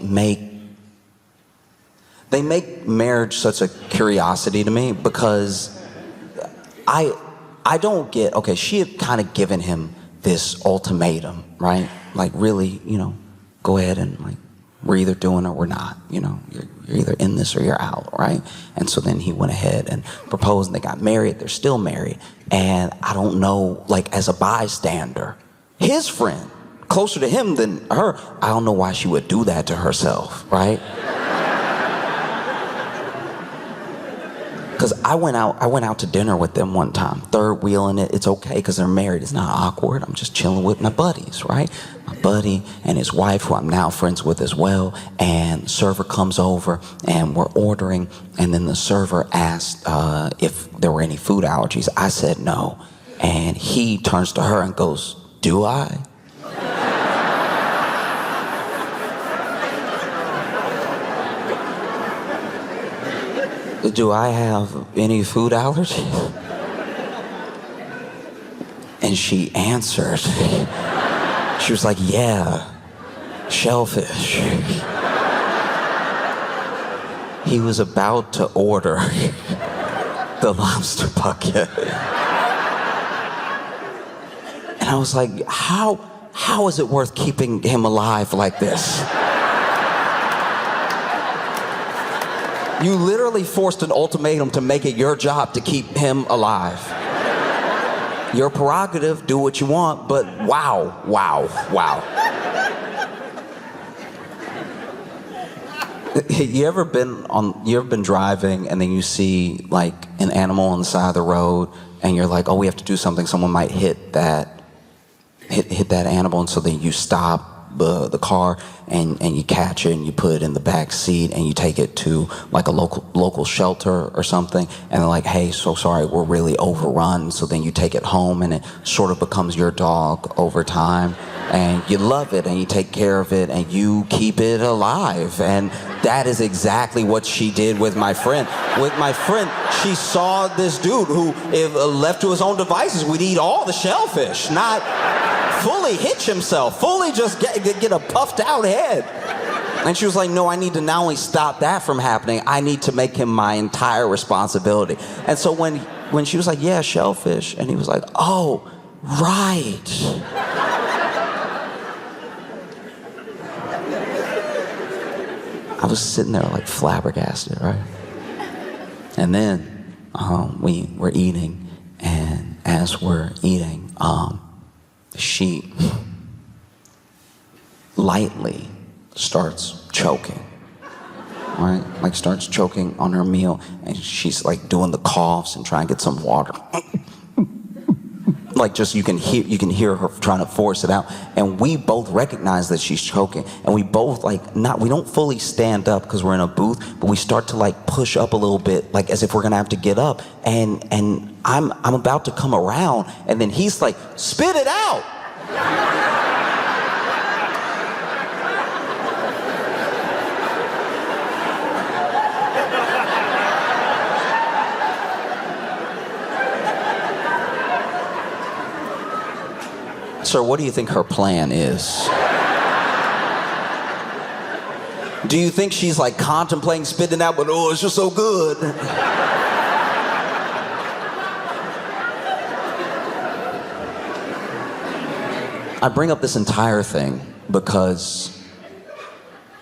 make marriage such a curiosity to me because I don't get, okay, she had kind of given him this ultimatum, right? Like, really, you know, go ahead and like, we're either doing it or we're not, you know, you're either in this or you're out, right? And so then he went ahead and proposed and they got married. They're still married. And I don't know, like as a bystander, his friend, closer to him than her, I don't know why she would do that to herself, right? Because I went out to dinner with them one time, third wheeling it. It's okay because they're married. It's not awkward. I'm just chilling with my buddies, right? My buddy and his wife, who I'm now friends with as well. And the server comes over and we're ordering. And then the server asked if there were any food allergies. I said no. And he turns to her and goes, do I? Do I have any food allergies? And she answered. She was like, yeah, shellfish. He was about to order the lobster bucket. And I was like, how is it worth keeping him alive like this? You literally forced an ultimatum to make it your job to keep him alive. Your prerogative, do what you want, but wow. You ever been driving and then you see like an animal on the side of the road and you're like, oh, we have to do something, someone might hit that animal, and so then you stop the car and you catch it and you put it in the back seat and you take it to like a local shelter or something, and they're like, hey, so sorry, we're really overrun. So then you take it home and it sort of becomes your dog over time, and you love it and you take care of it and you keep it alive. And that is exactly what she did with my friend. With my friend, she saw this dude who, if left to his own devices, would eat all the shellfish, not fully hitch himself, fully just get a puffed out head. And she was like, no, I need to not only stop that from happening, I need to make him my entire responsibility. And so when she was like, yeah, shellfish, and he was like, oh, right. I was sitting there like flabbergasted, right? And then we were eating, and as we're eating, she lightly starts choking, right? Like starts choking on her meal, and she's like doing the coughs and trying to get some water. Like just you can hear her trying to force it out, and we both recognize that she's choking, and we both we don't fully stand up because we're in a booth, but we start to like push up a little bit, like as if we're gonna have to get up, and I'm about to come around, and then he's like, spit it out. Sir, what do you think her plan is? Do you think she's like contemplating spitting out, but oh, it's just so good? I bring up this entire thing because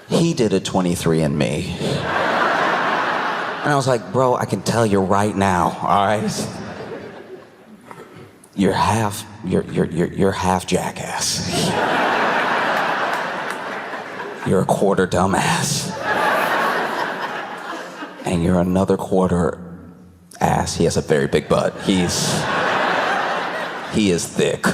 he did a 23andMe. And I was like, bro, I can tell you right now, all right? You're half jackass. You're a quarter dumbass. And you're another quarter ass. He has a very big butt. He is thick.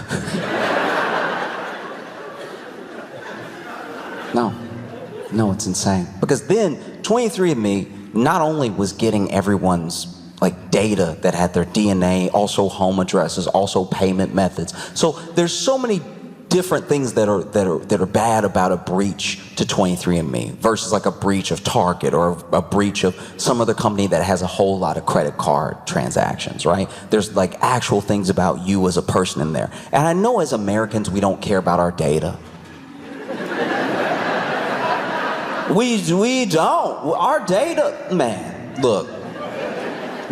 No, it's insane. Because then 23andMe not only was getting everyone's like data that had their DNA, also home addresses, also payment methods. So there's so many different things that are bad about a breach to 23andMe versus like a breach of Target or a breach of some other company that has a whole lot of credit card transactions, right? There's like actual things about you as a person in there. And I know as Americans, we don't care about our data. We don't. Our data, man, look,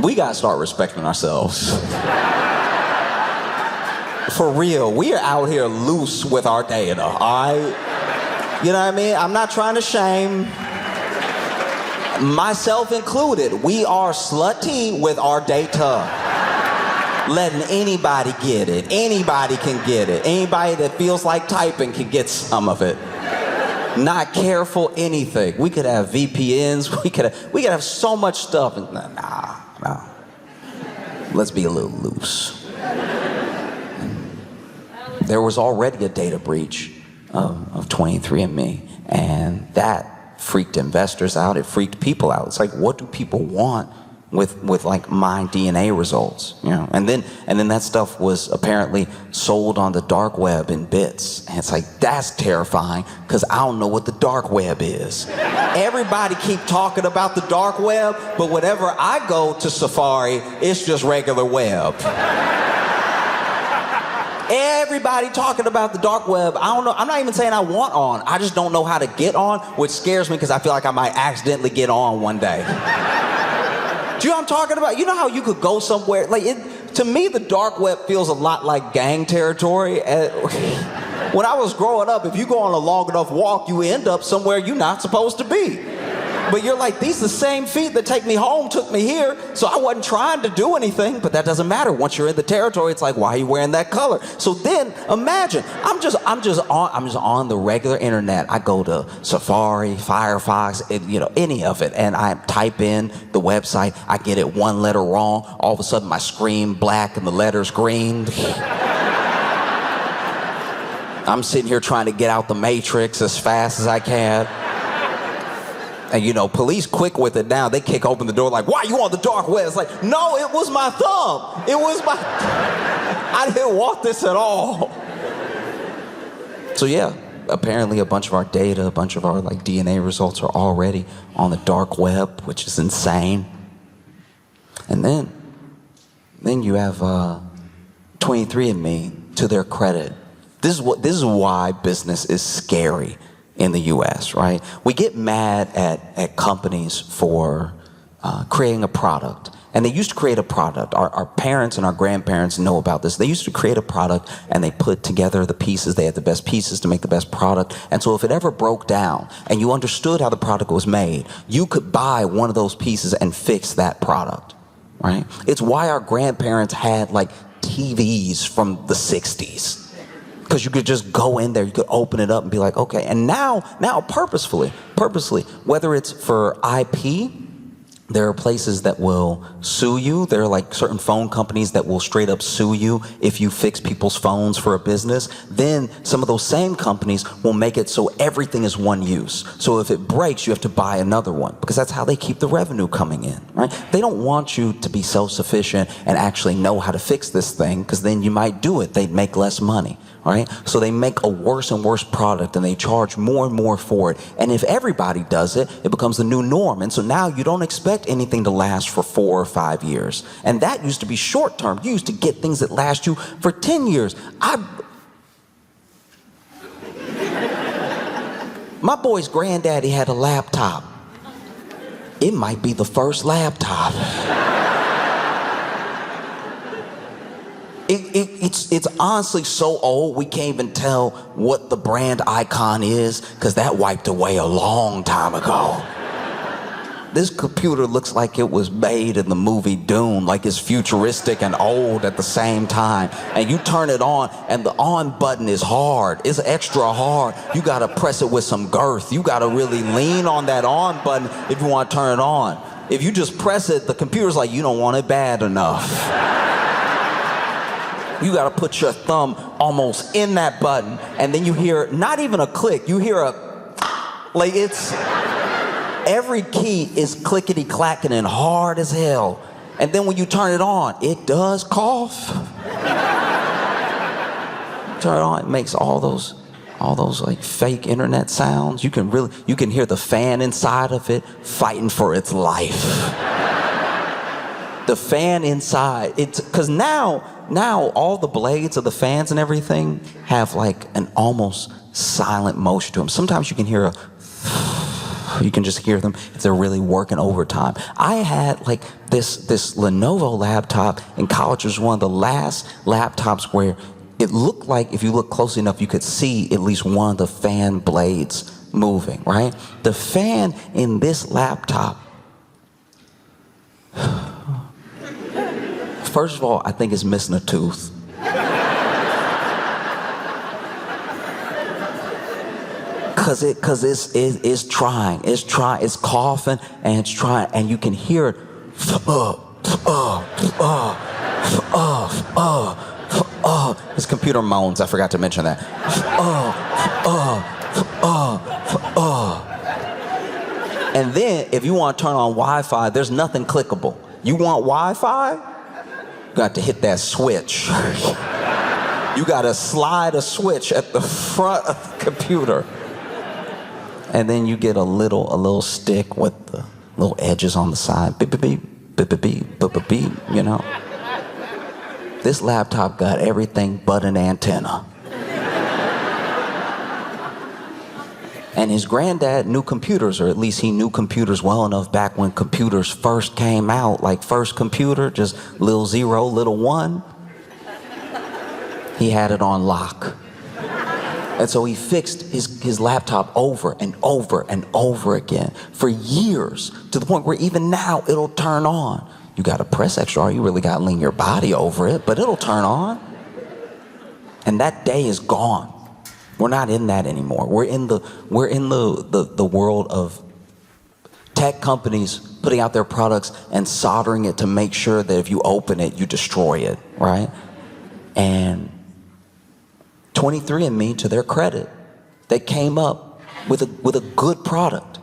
we gotta start respecting ourselves. For real, we are out here loose with our data, all right? You know what I mean? I'm not trying to shame, myself included. We are slutty with our data. Letting anybody get it. Anybody can get it. Anybody that feels like typing can get some of it. Not careful anything. We could have VPNs. We could have so much stuff. Nah. Let's be a little loose. There was already a data breach of 23andMe, and that freaked investors out. It freaked people out. It's like, what do people want with like my DNA results, you know? And then that stuff was apparently sold on the dark web in bits. And it's like, that's terrifying, because I don't know what the dark web is. Everybody keep talking about the dark web, but whenever I go to Safari, it's just regular web. Everybody talking about the dark web. I don't know. I'm not even saying I want on. I just don't know how to get on, which scares me because I feel like I might accidentally get on one day. Do you know what I'm talking about? You know how you could go somewhere? Like, to me, the dark web feels a lot like gang territory. When I was growing up, if you go on a long enough walk, you end up somewhere you're not supposed to be. But you're like, these are the same feet that take me home took me here, so I wasn't trying to do anything, but that doesn't matter. Once you're in the territory, it's like, why are you wearing that color? So then imagine, I'm just on the regular internet. I go to Safari, Firefox, any of it, and I type in the website. I get it one letter wrong. All of a sudden my screen black and the letter's green. I'm sitting here trying to get out the matrix as fast as I can. And police quick with it now. They kick open the door like, why you on the dark web? It's like, no, it was my thumb. I didn't want this at all. So yeah, apparently a bunch of our data, a bunch of our like DNA results are already on the dark web, which is insane. And then you have 23andMe, to their credit. This is why business is scary in the US, right? We get mad at companies for creating a product. And they used to create a product. Our parents and our grandparents know about this. They used to create a product and they put together the pieces. They had the best pieces to make the best product. And so if it ever broke down and you understood how the product was made, you could buy one of those pieces and fix that product, right? It's why our grandparents had like TVs from the 60s. Because you could just go in there, you could open it up and be like, okay. And now purposely, whether it's for IP, there are places that will sue you. There are like certain phone companies that will straight up sue you if you fix people's phones for a business. Then some of those same companies will make it so everything is one use. So if it breaks, you have to buy another one, because that's how they keep the revenue coming in, right? They don't want you to be self-sufficient and actually know how to fix this thing, because then you might do it. They'd make less money. Right? So they make a worse and worse product and they charge more and more for it. And if everybody does it, it becomes the new norm. And so now you don't expect anything to last for 4 or 5 years. And that used to be short term. You used to get things that last you for 10 years. My boy's granddaddy had a laptop. It might be the first laptop. it's honestly so old we can't even tell what the brand icon is because that wiped away a long time ago. This computer looks like it was made in the movie Dune, like it's futuristic and old at the same time. And you turn it on, and the on button is hard. It's extra hard. You gotta press it with some girth. You gotta really lean on that on button if you want to turn it on. If you just press it, the computer's like, you don't want it bad enough. You gotta put your thumb almost in that button, and then you hear not even a click, you hear like it's, every key is clickety-clacking and hard as hell. And then when you turn it on, it does cough. Turn it on, it makes all those like fake internet sounds. You can hear the fan inside of it fighting for its life. The fan inside, because now all the blades of the fans and everything have like an almost silent motion to them. Sometimes you can hear you can just hear them if they're really working overtime. I had like this Lenovo laptop in college. It was one of the last laptops where it looked like if you look closely enough, you could see at least one of the fan blades moving, right? The fan in this laptop, first of all, I think it's missing a tooth. Cause it's trying, it's coughing and it's trying, and you can hear it. His computer moans. I forgot to mention that. And then if you want to turn on Wi-Fi, there's nothing clickable. You want Wi-Fi? You got to hit that switch. You got to slide a switch at the front of the computer. And then you get a little stick with the little edges on the side. Beep, beep, beep, beep, beep, beep, beep, beep, beep, you know. This laptop got everything but an antenna. And his granddad knew computers, or at least he knew computers well enough back when computers first came out, like first computer, just little 0, little 1. He had it on lock. And so he fixed his laptop over and over and over again for years, to the point where even now it'll turn on. You gotta press extra hard, you really gotta lean your body over it, but it'll turn on. And that day is gone. We're not in that anymore. We're in the world of tech companies putting out their products and soldering it to make sure that if you open it, you destroy it, right? And 23andMe, to their credit, they came up with a good product.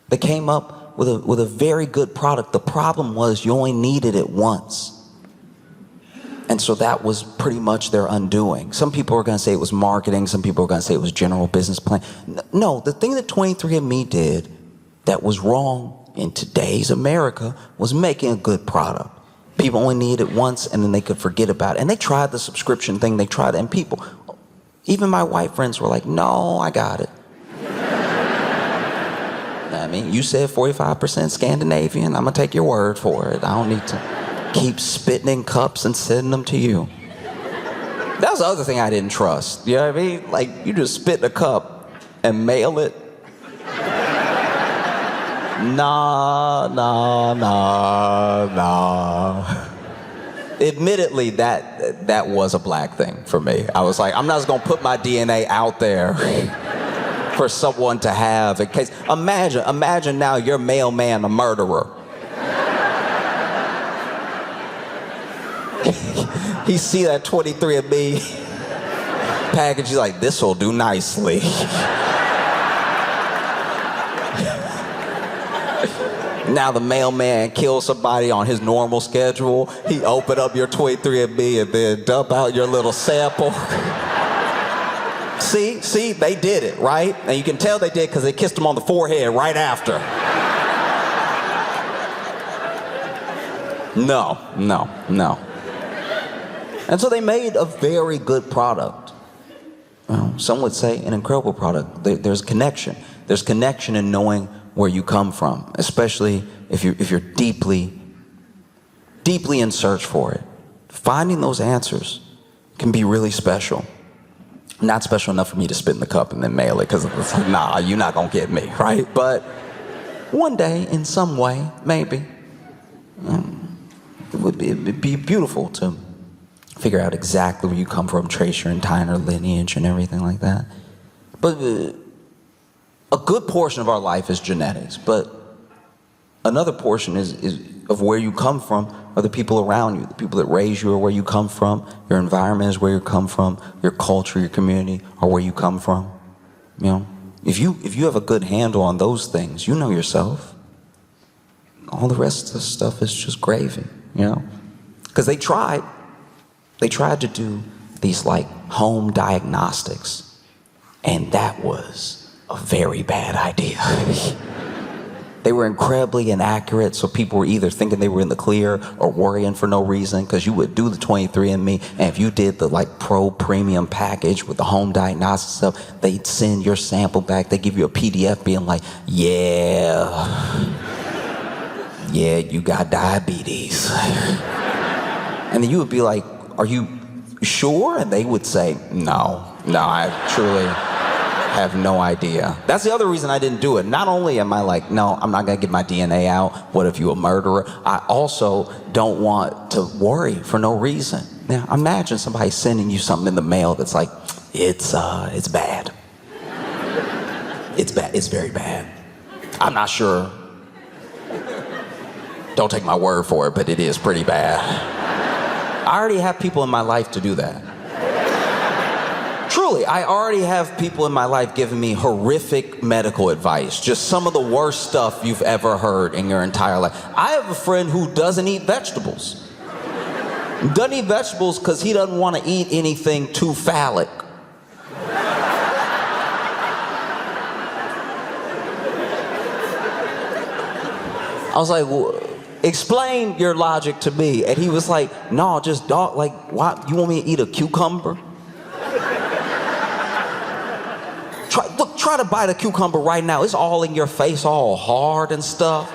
They came up with a very good product. The problem was you only needed it once. And so that was pretty much their undoing. Some people are going to say it was marketing. Some people are going to say it was general business plan. No, the thing that 23andMe did that was wrong in today's America was making a good product. People only need it once, and then they could forget about it. And they tried the subscription thing. They tried it, and people, even my white friends were like, no, I got it. I mean, you said 45% Scandinavian. I'm going to take your word for it. I don't need to keep spitting in cups and sending them to you. That was the other thing I didn't trust. You know what I mean? Like, you just spit in a cup and mail it. Nah. Admittedly, that was a black thing for me. I was like, I'm not just gonna put my DNA out there for someone to have in case. Imagine now your mailman a murderer. He see that 23andMe package, he's like, this'll do nicely. Now the mailman kills somebody on his normal schedule. He open up your 23andMe and then dump out your little sample. See, they did it, right? And you can tell they did because they kissed him on the forehead right after. No. And so they made a very good product. Well, some would say an incredible product. There's connection. There's connection in knowing where you come from, especially if you're deeply in search for it. Finding those answers can be really special. Not special enough for me to spit in the cup and then mail it, because it's like, nah, you're not gonna get me, right? But one day, in some way, maybe, it'd be beautiful to figure out exactly where you come from, trace your entire lineage and everything like that. But a good portion of our life is genetics, but another portion is of where you come from are the people around you. The people that raise you are where you come from. Your environment is where you come from. Your culture, your community are where you come from. You know, if you have a good handle on those things, you know yourself. All the rest of the stuff is just gravy, you know? Because they tried to do these like home diagnostics, and that was a very bad idea. They were incredibly inaccurate, so people were either thinking they were in the clear or worrying for no reason, because you would do the 23andMe, and if you did the like pro premium package with the home diagnostic stuff, they'd send your sample back. They give you a PDF being like, yeah, you got diabetes. And then you would be like, are you sure? And they would say, no, I truly have no idea. That's the other reason I didn't do it. Not only am I like, no, I'm not gonna get my DNA out. What if you're a murderer? I also don't want to worry for no reason. Now, imagine somebody sending you something in the mail that's like, it's bad. It's bad, it's very bad. I'm not sure. Don't take my word for it, but it is pretty bad. I already have people in my life to do that. Truly, I already have people in my life giving me horrific medical advice. Just some of the worst stuff you've ever heard in your entire life. I have a friend who doesn't eat vegetables. Doesn't eat vegetables because he doesn't want to eat anything too phallic. I was like, well, explain your logic to me. And he was like, no, just dog, like, why, you want me to eat a cucumber? Try to bite a cucumber right now. It's all in your face, all hard and stuff.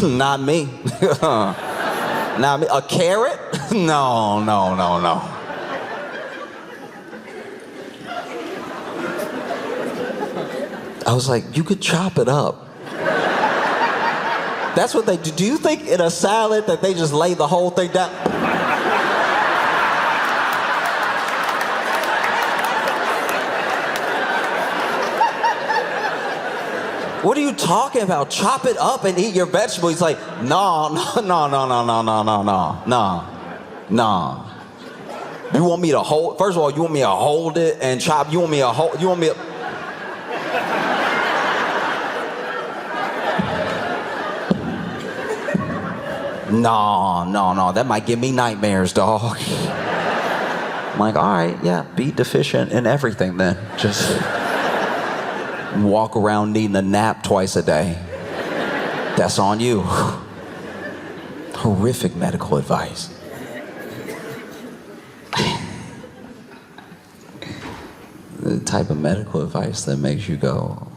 Not me. Not me. A carrot? No. I was like, you could chop it up. That's what they do. Do you think in a salad that they just lay the whole thing down? What are you talking about? Chop it up and eat your vegetable. He's like, no. You want me to hold? First of all, you want me to hold it and chop? You want me to hold? You want me to? No. That might give me nightmares, dog. I'm like, all right, yeah, be deficient in everything then. Just walk around needing a nap twice a day. That's on you. Horrific medical advice. The type of medical advice that makes you go,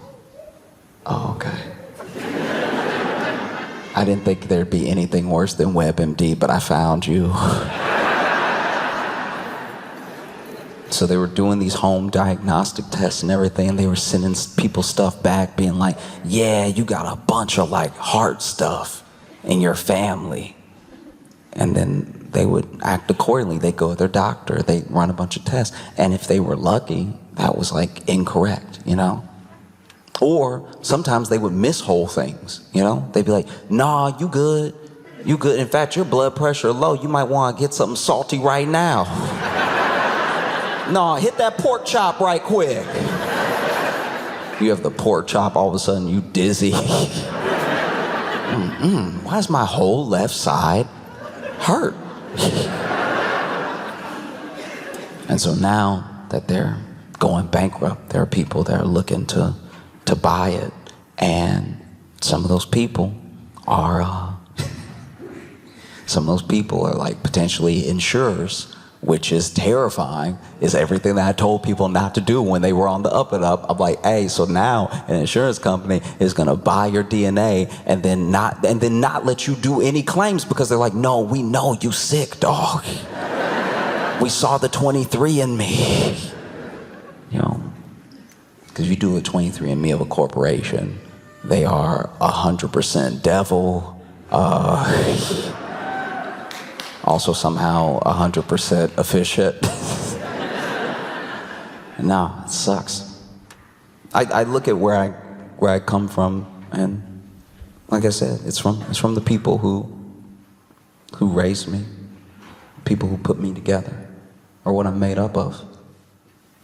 oh, okay. I didn't think there'd be anything worse than WebMD, but I found you. So they were doing these home diagnostic tests and everything, and they were sending people stuff back being like, yeah, you got a bunch of like heart stuff in your family. And then they would act accordingly. They'd go to their doctor, they'd run a bunch of tests, and if they were lucky, that was like incorrect, you know? Or sometimes they would miss whole things, you know? They'd be like, nah, you good. In fact, your blood pressure low. You might want to get something salty right now. No, hit that pork chop right quick. You have the pork chop, all of a sudden you dizzy. Why is my whole left side hurt? And so now that they're going bankrupt, there are people that are looking to buy it, and some of those people are like potentially insurers which is terrifying, is everything that I told people not to do when they were on the up and up. I'm like, hey, so now an insurance company is gonna buy your DNA and then not let you do any claims because they're like, no, we know you sick, dog. We saw the 23andMe. You know, because if you do a 23andMe of a corporation, they are 100% devil. Also somehow 100% efficient. No, it sucks. I look at where I come from, and like I said, it's from the people who raised me, people who put me together, or what I'm made up of.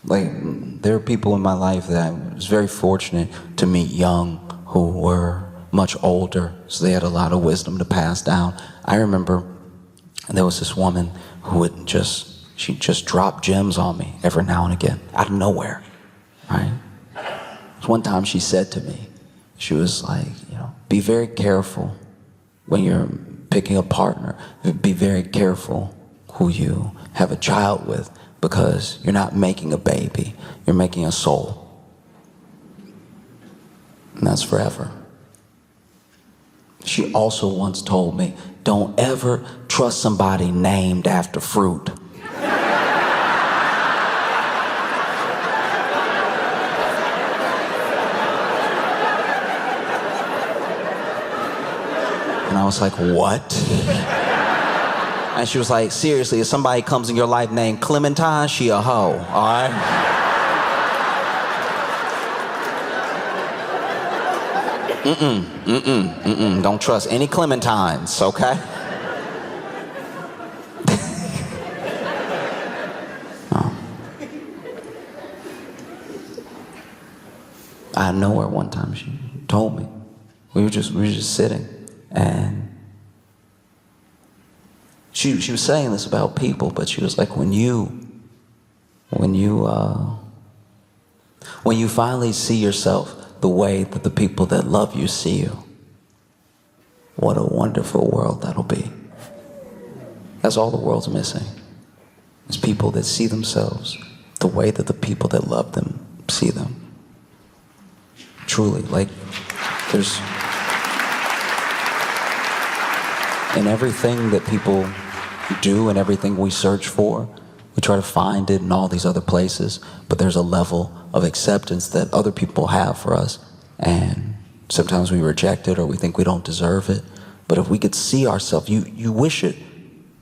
Like, there are people in my life that I was very fortunate to meet young who were much older, so they had a lot of wisdom to pass down. I remember there was this woman who would she'd just drop gems on me every now and again, out of nowhere, right? One time she said to me, she was like, you know, be very careful when you're picking a partner. Be very careful who you have a child with, because you're not making a baby, you're making a soul. And that's forever. She also once told me, don't ever trust somebody named after fruit. And I was like, what? And she was like, seriously, if somebody comes in your life named Clementine, she a hoe, all right? Don't trust any Clementines, okay? No. I had nowhere one time, she told me. We were just sitting, and she was saying this about people, but she was like, when you finally see yourself the way that the people that love you see you, what a wonderful world that'll be. That's all the world's missing. It's people that see themselves the way that the people that love them see them. Truly, like, there's, in everything that people do and everything we search for, we try to find it in all these other places, but there's a level of acceptance that other people have for us, and sometimes we reject it or we think we don't deserve it. But if we could see ourselves, you wish it.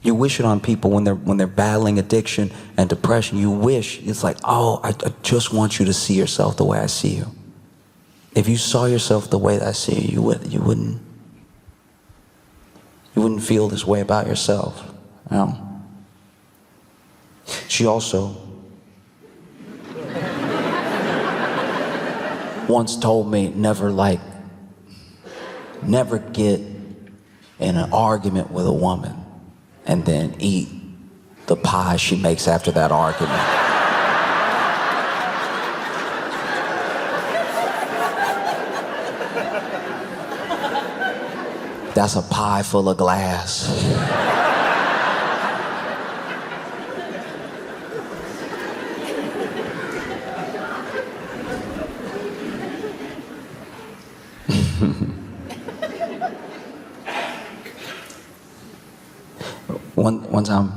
You wish it on people when they're battling addiction and depression. You wish, it's like, oh, I just want you to see yourself the way I see you. If you saw yourself the way that I see you, you wouldn't feel this way about yourself. You know? She also once told me never get in an argument with a woman and then eat the pie she makes after that argument. That's a pie full of glass. One time,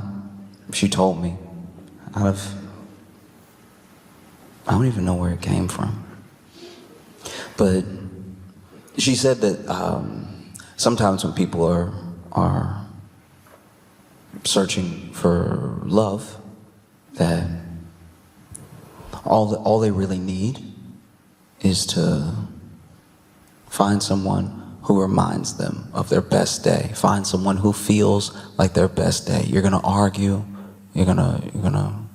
she told me, I don't even know where it came from, but she said that sometimes when people are searching for love, that all they really need is to find someone who reminds them of their best day. Find someone who feels like their best day. You're gonna argue, you're gonna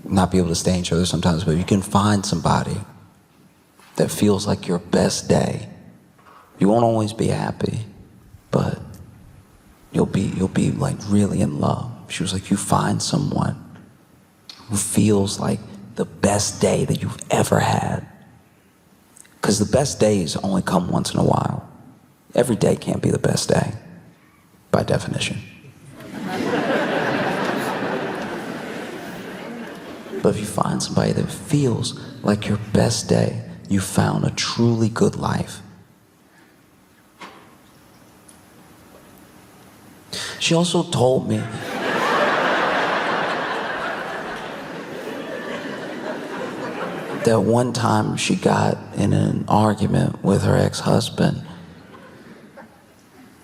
not be able to stay in each other sometimes, but you can find somebody that feels like your best day. You won't always be happy, but you'll be like really in love. She was like, you find someone who feels like the best day that you've ever had. Because the best days only come once in a while. Every day can't be the best day, by definition. But if you find somebody that feels like your best day, you found a truly good life. She also told me that one time she got in an argument with her ex-husband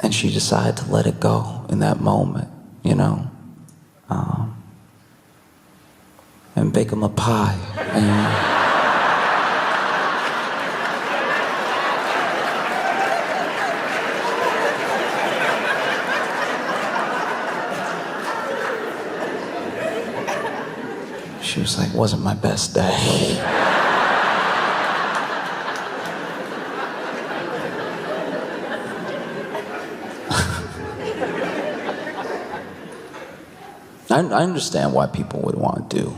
and she decided to let it go in that moment, you know, and bake him a pie. And she was like, wasn't my best day. I understand why people would want to do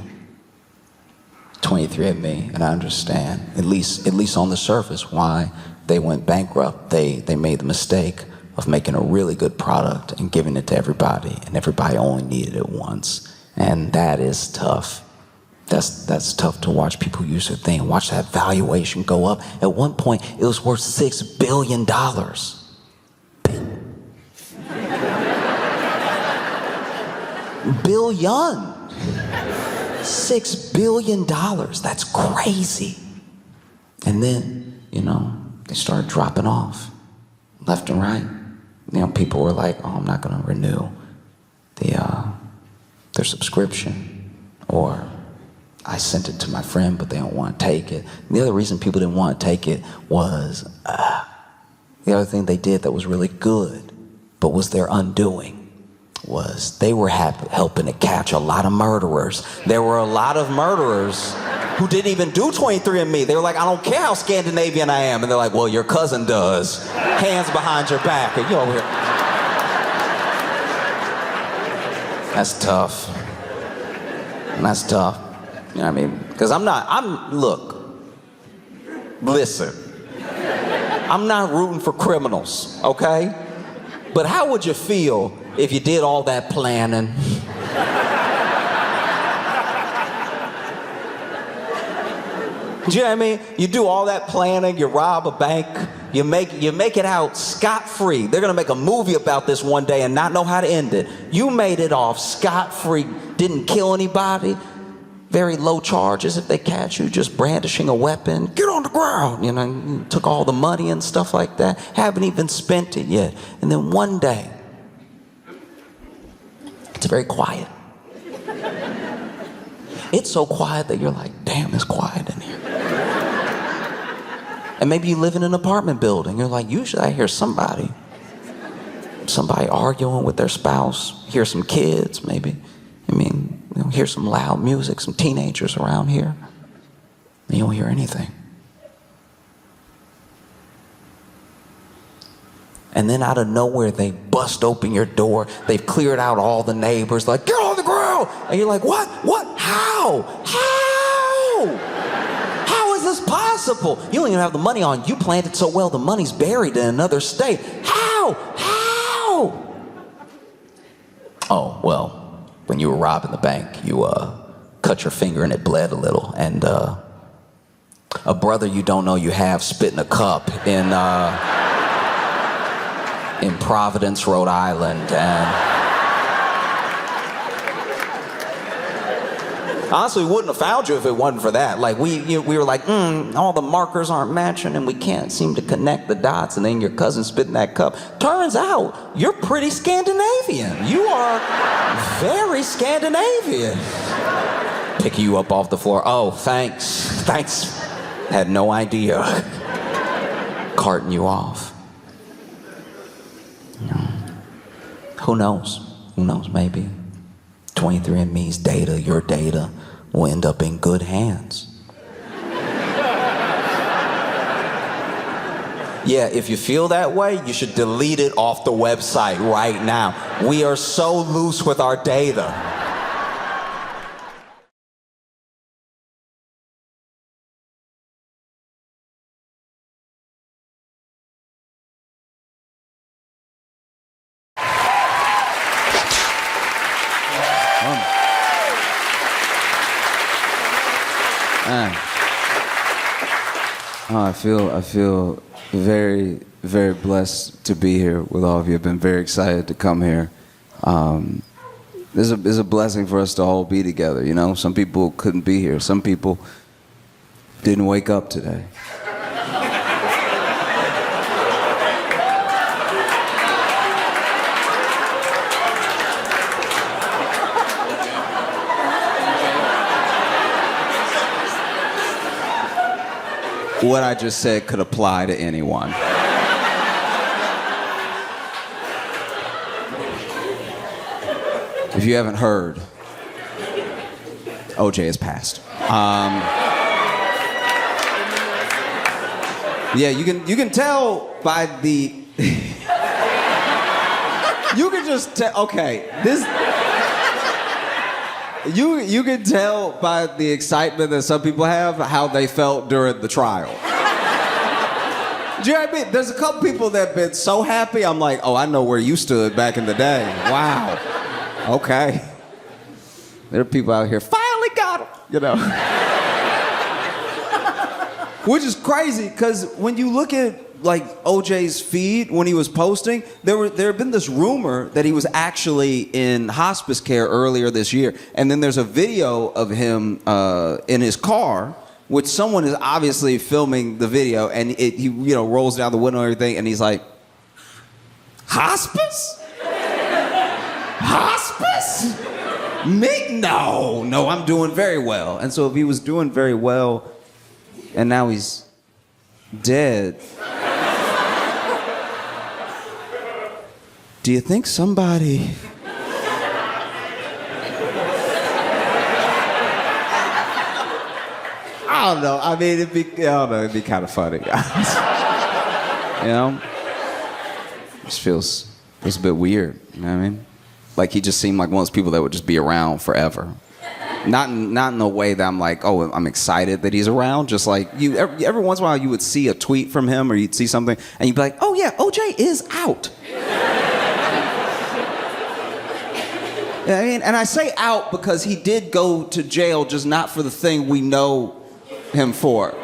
23andMe, and I understand, at least on the surface, why they went bankrupt. They made the mistake of making a really good product and giving it to everybody, and everybody only needed it once. And that is tough. That's tough to watch people use their thing, watch that valuation go up. At one point, it was worth $6 billion. Billion. $6 billion. That's crazy. And then, you know, they started dropping off left and right. You know, people were like, oh, I'm not going to renew their subscription. Or I sent it to my friend, but they don't want to take it. And the other reason people didn't want to take it was the other thing they did that was really good, but was their undoing, was they were helping to catch a lot of murderers. There were a lot of murderers who didn't even do 23andMe. They were like, I don't care how Scandinavian I am. And they're like, well, your cousin does. Hands behind your back. And you over here. That's tough. That's tough. You know what I mean? Because listen. I'm not rooting for criminals, okay? But how would you feel if you did all that planning? Do you know what I mean? You do all that planning, you rob a bank, you make it out scot-free. They're gonna make a movie about this one day and not know how to end it. You made it off scot-free, didn't kill anybody, very low charges if they catch you, just brandishing a weapon. Get on the ground, you know, you took all the money and stuff like that, haven't even spent it yet. And then one day, it's very quiet. It's so quiet that you're like, damn, it's quiet in here. And maybe you live in an apartment building. You're like, usually I hear somebody arguing with their spouse, hear some kids maybe. I mean, you know, hear some loud music, some teenagers around here. And you don't hear anything. And then out of nowhere, they bust open your door. They've cleared out all the neighbors, like, get on the ground. And you're like, what? How? How is this possible? You don't even have the money on. You planned it so well, the money's buried in another state. How? Oh, well, when you were robbing the bank, you cut your finger and it bled a little. And a brother you don't know you have spit in a cup in Providence, Rhode Island, and honestly, we wouldn't have found you if it wasn't for that. Like, we were like, all the markers aren't matching and we can't seem to connect the dots, and then your cousin spit in that cup. Turns out, you're pretty Scandinavian. You are very Scandinavian. Picking you up off the floor. Oh, thanks. Had no idea. Carting you off. Who knows? Maybe 23andMe's data, your data, will end up in good hands. Yeah, if you feel that way, you should delete it off the website right now. We are so loose with our data. man. Oh, I feel very, very blessed to be here with all of you. I've been very excited to come here. It's a blessing for us to all be together, you know? Some people couldn't be here. Some people didn't wake up today. What I just said could apply to anyone. If you haven't heard, OJ has passed. Yeah, you can tell by the. You can just tell. Okay, this. You can tell by the excitement that some people have how they felt during the trial. Do you know what I mean? There's a couple people that have been so happy, I'm like, oh, I know where you stood back in the day. Wow. Okay. There are people out here, finally got him, you know. Which is crazy, because when you look at like OJ's feed when he was posting, there had been this rumor that he was actually in hospice care earlier this year, and then there's a video of him in his car, which someone is obviously filming the video, and he rolls down the window and everything, and he's like, hospice? Hospice? Me? No, I'm doing very well. And so if he was doing very well, and now he's dead, do you think somebody... I don't know. I mean, it'd be kind of funny. You know? It just feels a bit weird, you know what I mean? Like he just seemed like one of those people that would just be around forever. Not in a way that I'm like, oh, I'm excited that he's around. Just like every once in a while you would see a tweet from him or you'd see something and you'd be like, oh yeah, OJ is out. You know what I mean? And I say out because he did go to jail, just not for the thing we know him for.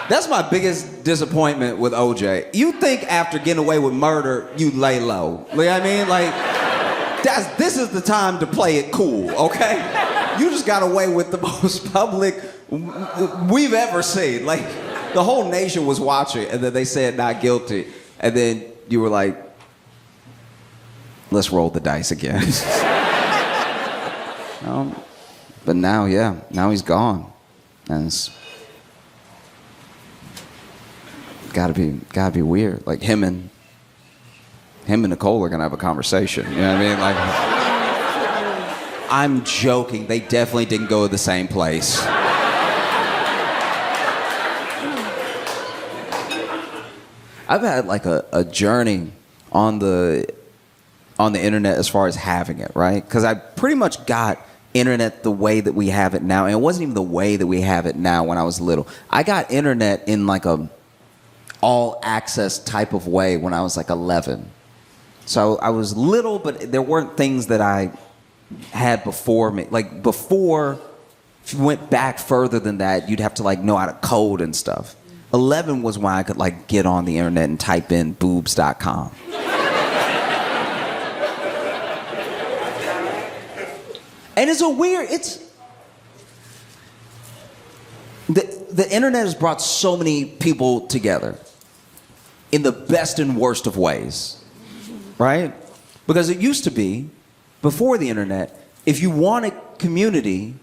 That's my biggest disappointment with OJ. You think after getting away with murder, you lay low. You know what I mean? Like, this is the time to play it cool, okay? You just got away with the most public we've ever seen. Like, the whole nation was watching, and then they said not guilty. And then you were like, let's roll the dice again. But now he's gone. And it's gotta be weird. Like him and Nicole are gonna have a conversation. You know what I mean? Like, I'm joking. They definitely didn't go to the same place. I've had like a journey on the internet as far as having it, right? Because I pretty much got internet the way that we have it now, and it wasn't even the way that we have it now when I was little. I got internet in like a all access type of way when I was like 11. So I was little, but there weren't things that I had before me. Like before, if you went back further than that, you'd have to like know how to code and stuff. 11 was when I could like get on the internet and type in boobs.com. And the internet has brought so many people together in the best and worst of ways, right? Because it used to be, before the internet, if you wanted community,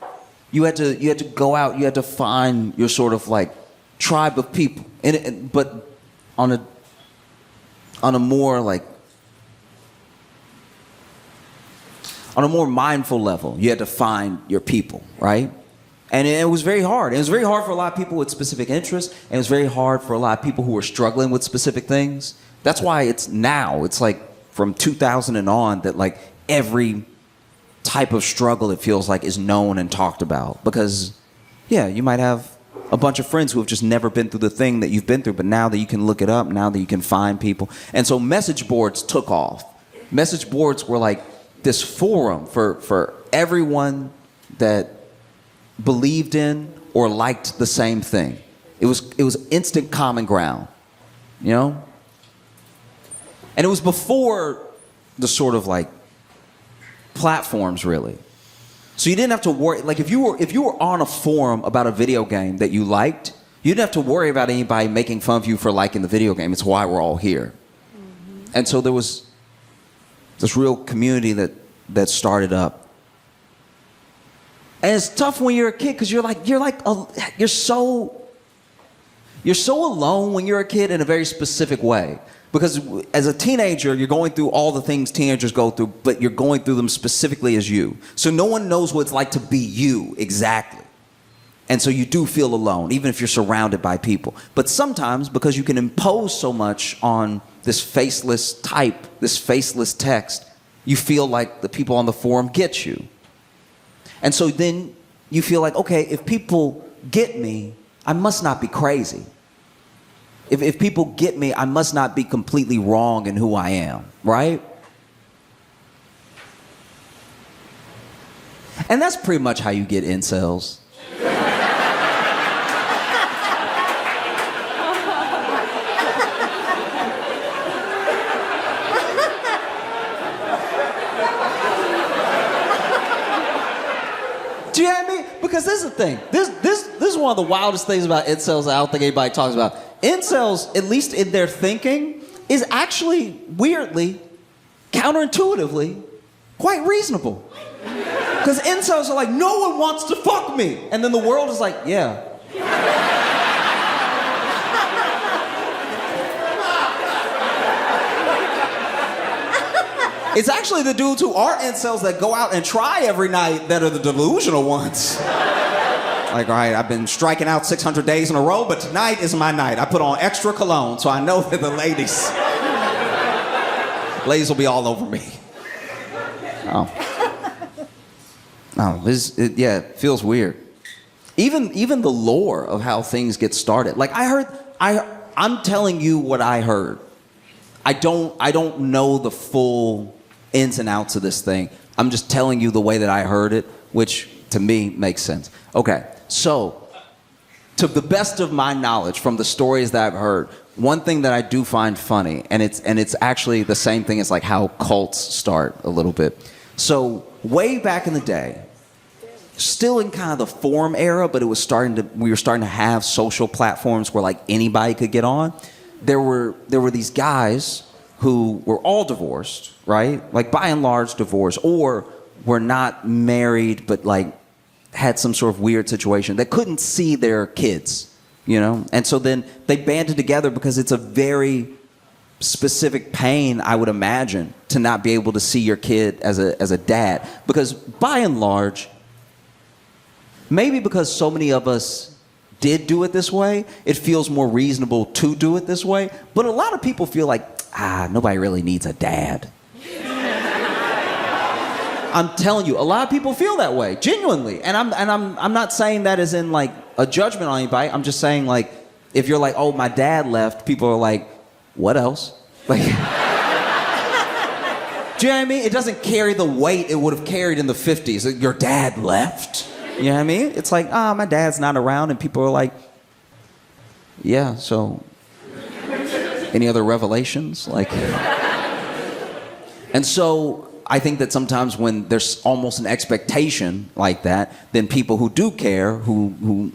you had to go out, you had to find your sort of like tribe of people, but on a more mindful level, you had to find your people, right? And it was very hard. It was very hard for a lot of people with specific interests, and it was very hard for a lot of people who were struggling with specific things. That's why it's like from 2000 and on that like every type of struggle, it feels like, is known and talked about. Because, yeah, you might have a bunch of friends who have just never been through the thing that you've been through, but now that you can look it up, now that you can find people. And so message boards took off. Message boards were like this forum for everyone that believed in or liked the same thing. It was instant common ground, you know? And it was before the sort of like platforms, really. So you didn't have to worry, like if you were on a forum about a video game that you liked, you didn't have to worry about anybody making fun of you for liking the video game. It's why we're all here. And so there was this real community that started up. And it's tough when you're a kid because you're so alone when you're a kid in a very specific way. Because as a teenager, you're going through all the things teenagers go through, but you're going through them specifically as you. So no one knows what it's like to be you exactly. And so you do feel alone, even if you're surrounded by people. But sometimes, because you can impose so much on this faceless type, this faceless text, you feel like the people on the forum get you. And so then you feel like, okay, if people get me, I must not be crazy. If people get me, I must not be completely wrong in who I am, right? And that's pretty much how you get incels. Do you know what I mean? Because this is the thing. This is one of the wildest things about incels I don't think anybody talks about. Incels, at least in their thinking, is actually, weirdly, counterintuitively, quite reasonable. Because incels are like, no one wants to fuck me. And then the world is like, yeah. It's actually the dudes who are incels that go out and try every night that are the delusional ones. Like, all right, I've been striking out 600 days in a row, but tonight is my night. I put on extra cologne, so I know that the ladies will be all over me. Oh, it feels weird. Even the lore of how things get started. Like I'm telling you what I heard. I don't know the full ins and outs of this thing. I'm just telling you the way that I heard it, which to me makes sense. Okay, so to the best of my knowledge from the stories that I've heard, one thing that I do find funny, and it's actually the same thing as like how cults start a little bit. So way back in the day, still in kind of the forum era, but we were starting to have social platforms where like anybody could get on. There were these guys who were all divorced, right? Like by and large divorced, or were not married, but like had some sort of weird situation that couldn't see their kids, you know? And so then they banded together because it's a very specific pain, I would imagine, to not be able to see your kid as a dad. Because by and large, maybe because so many of us did do it this way, it feels more reasonable to do it this way. But a lot of people feel like, nobody really needs a dad. I'm telling you, a lot of people feel that way, genuinely. And I'm not saying that as in like a judgment on anybody. I'm just saying like, if you're like, oh, my dad left, people are like, what else? Like, do you know what I mean? It doesn't carry the weight it would have carried in the 50s. Like, your dad left? You know what I mean? It's like, my dad's not around, and people are like, yeah, so any other revelations? Like, and so I think that sometimes when there's almost an expectation like that, then people who do care, who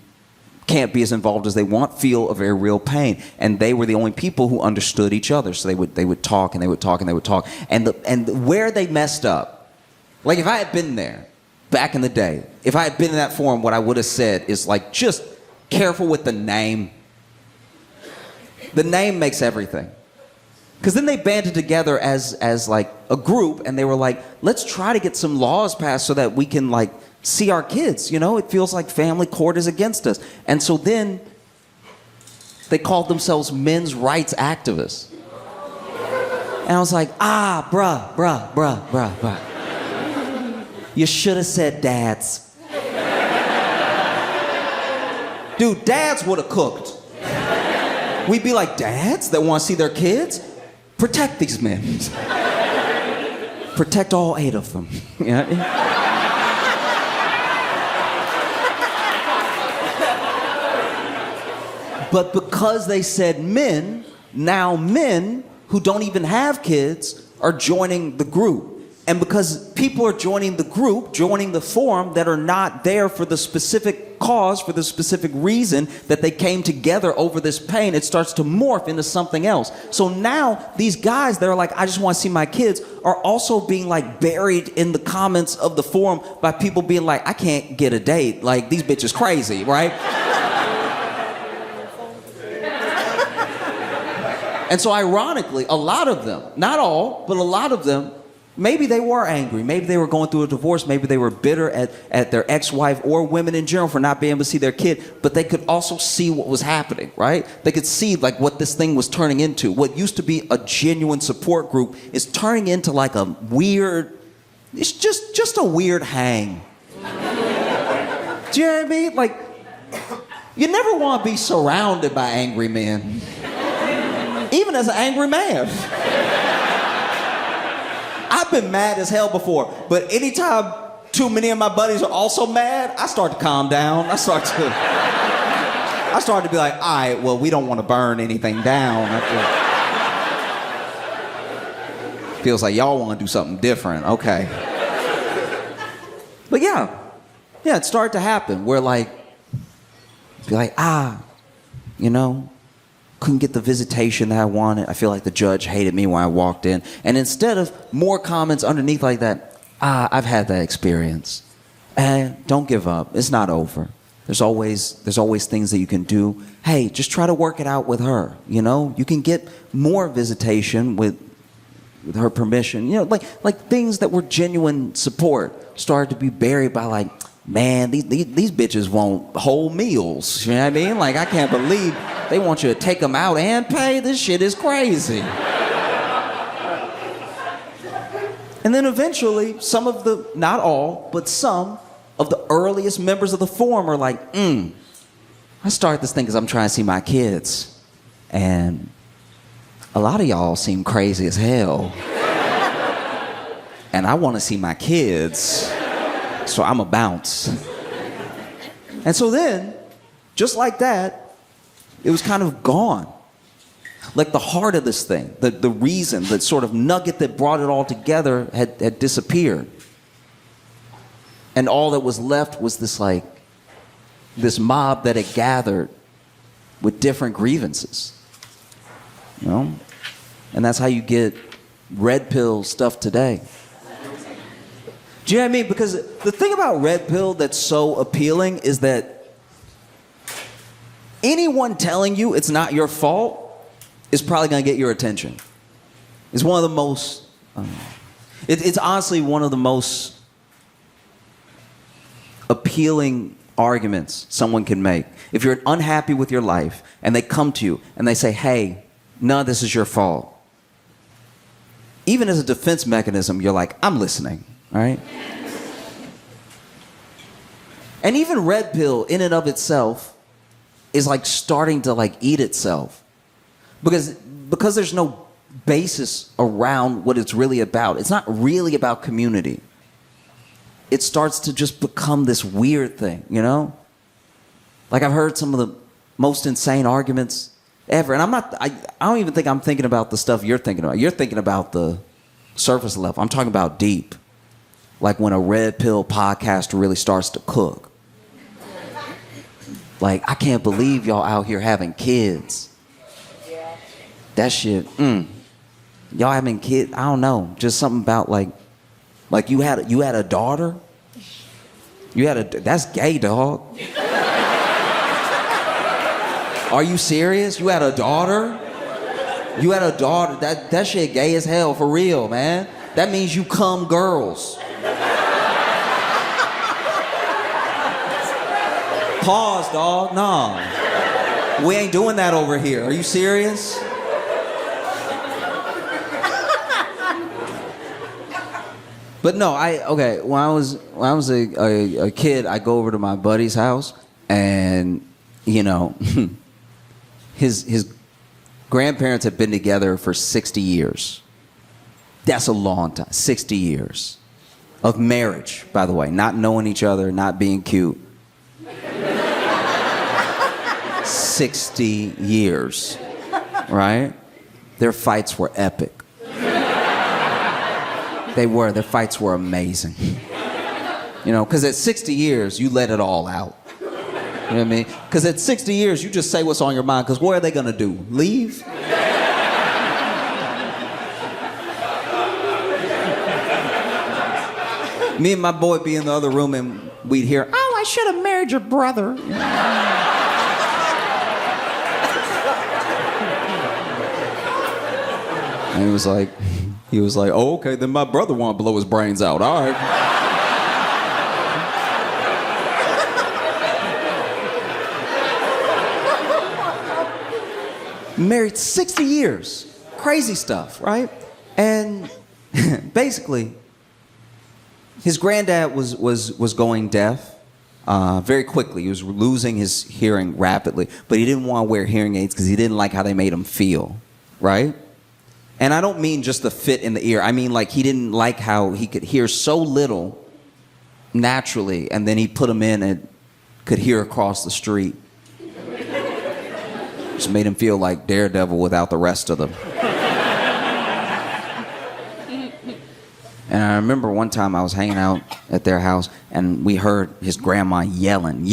can't be as involved as they want, feel a very real pain. And they were the only people who understood each other. So they would talk and they would talk and they would talk. And where they messed up, like if I had been there back in the day, if I had been in that forum, what I would have said is like, just careful with the name. The name makes everything. Because then they banded together as like a group, and they were like, let's try to get some laws passed so that we can like see our kids, you know? It feels like family court is against us. And so then they called themselves men's rights activists. And I was like, bruh. You should have said dads. Dude, dads would have cooked. We'd be like, dads that want to see their kids? Protect these men. Protect all 8 of them. You know? But because they said men, now men who don't even have kids are joining the group. And because people are joining the group, joining the forum that are not there for the specific cause, for the specific reason that they came together over this pain, it starts to morph into something else. So now these guys that are like, I just want to see my kids, are also being like buried in the comments of the forum by people being like, I can't get a date. Like, these bitches crazy, right? And so ironically, a lot of them, not all, but a lot of them, maybe they were angry. Maybe they were going through a divorce. Maybe they were bitter at their ex-wife or women in general for not being able to see their kid. But they could also see what was happening, right? They could see like what this thing was turning into. What used to be a genuine support group is turning into like a weird, it's just a weird hang. Do you know what I mean? Like, you never want to be surrounded by angry men. Even as an angry man. I've been mad as hell before, but anytime too many of my buddies are also mad, I start to calm down. I start to be like, all right, well, we don't want to burn anything down. Feels like y'all want to do something different. Okay. But yeah, it started to happen where like, be like, you know, couldn't get the visitation that I wanted. I feel like the judge hated me when I walked in. And instead of more comments underneath like that, I've had that experience. And don't give up. It's not over. There's always things that you can do. Hey, just try to work it out with her. You know, you can get more visitation with her permission. You know, like things that were genuine support started to be buried by like, man, these bitches want whole meals. You know what I mean? Like, I can't believe they want you to take them out and pay. This shit is crazy. And then eventually, some of the, not all, but some of the earliest members of the forum are like, I started this thing because I'm trying to see my kids. And a lot of y'all seem crazy as hell. And I want to see my kids. So I'm a bounce. And so then, just like that, it was kind of gone. Like the heart of this thing, the reason, the sort of nugget that brought it all together had disappeared. And all that was left was this mob that had gathered with different grievances. You know? And that's how you get red pill stuff today. Do you know what I mean? Because the thing about red pill that's so appealing is that anyone telling you it's not your fault is probably going to get your attention. It's one of the most, it's honestly one of the most appealing arguments someone can make. If you're unhappy with your life and they come to you and they say, hey, none of this is your fault. Even as a defense mechanism, you're like, I'm listening. All right? And even red pill in and of itself is like starting to like eat itself. Because there's no basis around what it's really about. It's not really about community. It starts to just become this weird thing, you know? Like I've heard some of the most insane arguments ever. And I don't even think I'm thinking about the stuff you're thinking about. You're thinking about the surface level. I'm talking about deep. Like when a red pill podcaster really starts to cook. Like, I can't believe y'all out here having kids. That shit, Y'all having kids, I don't know. Just something about like you had a daughter? That's gay, dog. Are you serious? You had a daughter? You had a daughter. That shit gay as hell, for real, man. That means you cum girls. Pause, dog. No. We ain't doing that over here. Are you serious? But no, when I was a kid, I go over to my buddy's house and, you know, his grandparents had been together for 60 years. That's a long time. 60 years of marriage, by the way, not knowing each other, not being cute. 60 years, right? Their fights were epic. Their fights were amazing. You know, because at 60 years, you let it all out. You know what I mean? Because at 60 years, you just say what's on your mind, because what are they gonna do? Leave? Me and my boy be in the other room and we'd hear, oh, I should have married your brother. And he was like, oh, okay, then my brother want to blow his brains out. All right. Married 60 years. Crazy stuff, right? And basically, his granddad was going deaf very quickly. He was losing his hearing rapidly, but he didn't want to wear hearing aids because he didn't like how they made him feel, right? And I don't mean just the fit in the ear. I mean like he didn't like how he could hear so little naturally, and then he put him in and could hear across the street. Just made him feel like Daredevil without the rest of them. And I remember one time I was hanging out at their house and we heard his grandma yelling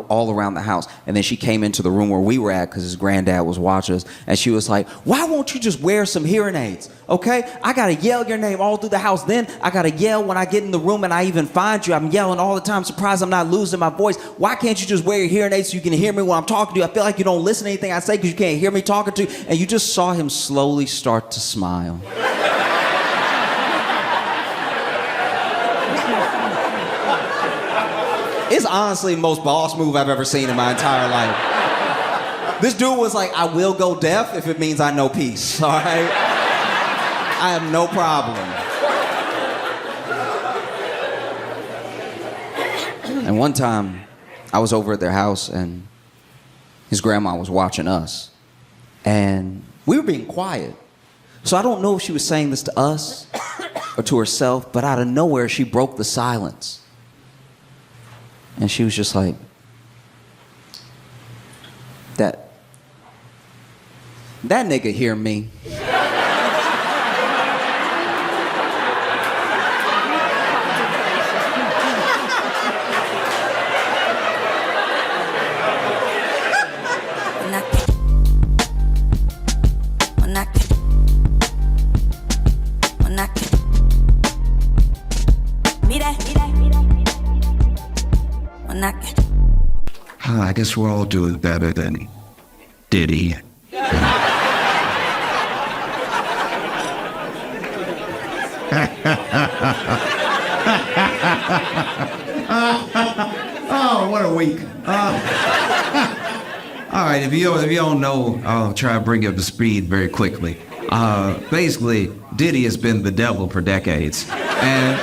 all around the house. And then she came into the room where we were at because his granddad was watching us. And she was like, why won't you just wear some hearing aids? Okay? I got to yell your name all through the house. Then I got to yell when I get in the room and I even find you. I'm yelling all the time. Surprised I'm not losing my voice. Why can't you just wear your hearing aids so you can hear me when I'm talking to you? I feel like you don't listen to anything I say because you can't hear me talking to you. And you just saw him slowly start to smile. It's honestly the most boss move I've ever seen in my entire life. This dude was like, I will go deaf if it means I know peace, all right? I have no problem. And one time, I was over at their house and his grandma was watching us. And we were being quiet. So I don't know if she was saying this to us or to herself, but out of nowhere, she broke the silence. And she was just like, that nigga hear me. I guess we're all doing better than Diddy. Oh, what a week. All right, if you don't know, I'll try to bring you up to speed very quickly. Basically, Diddy has been the devil for decades. And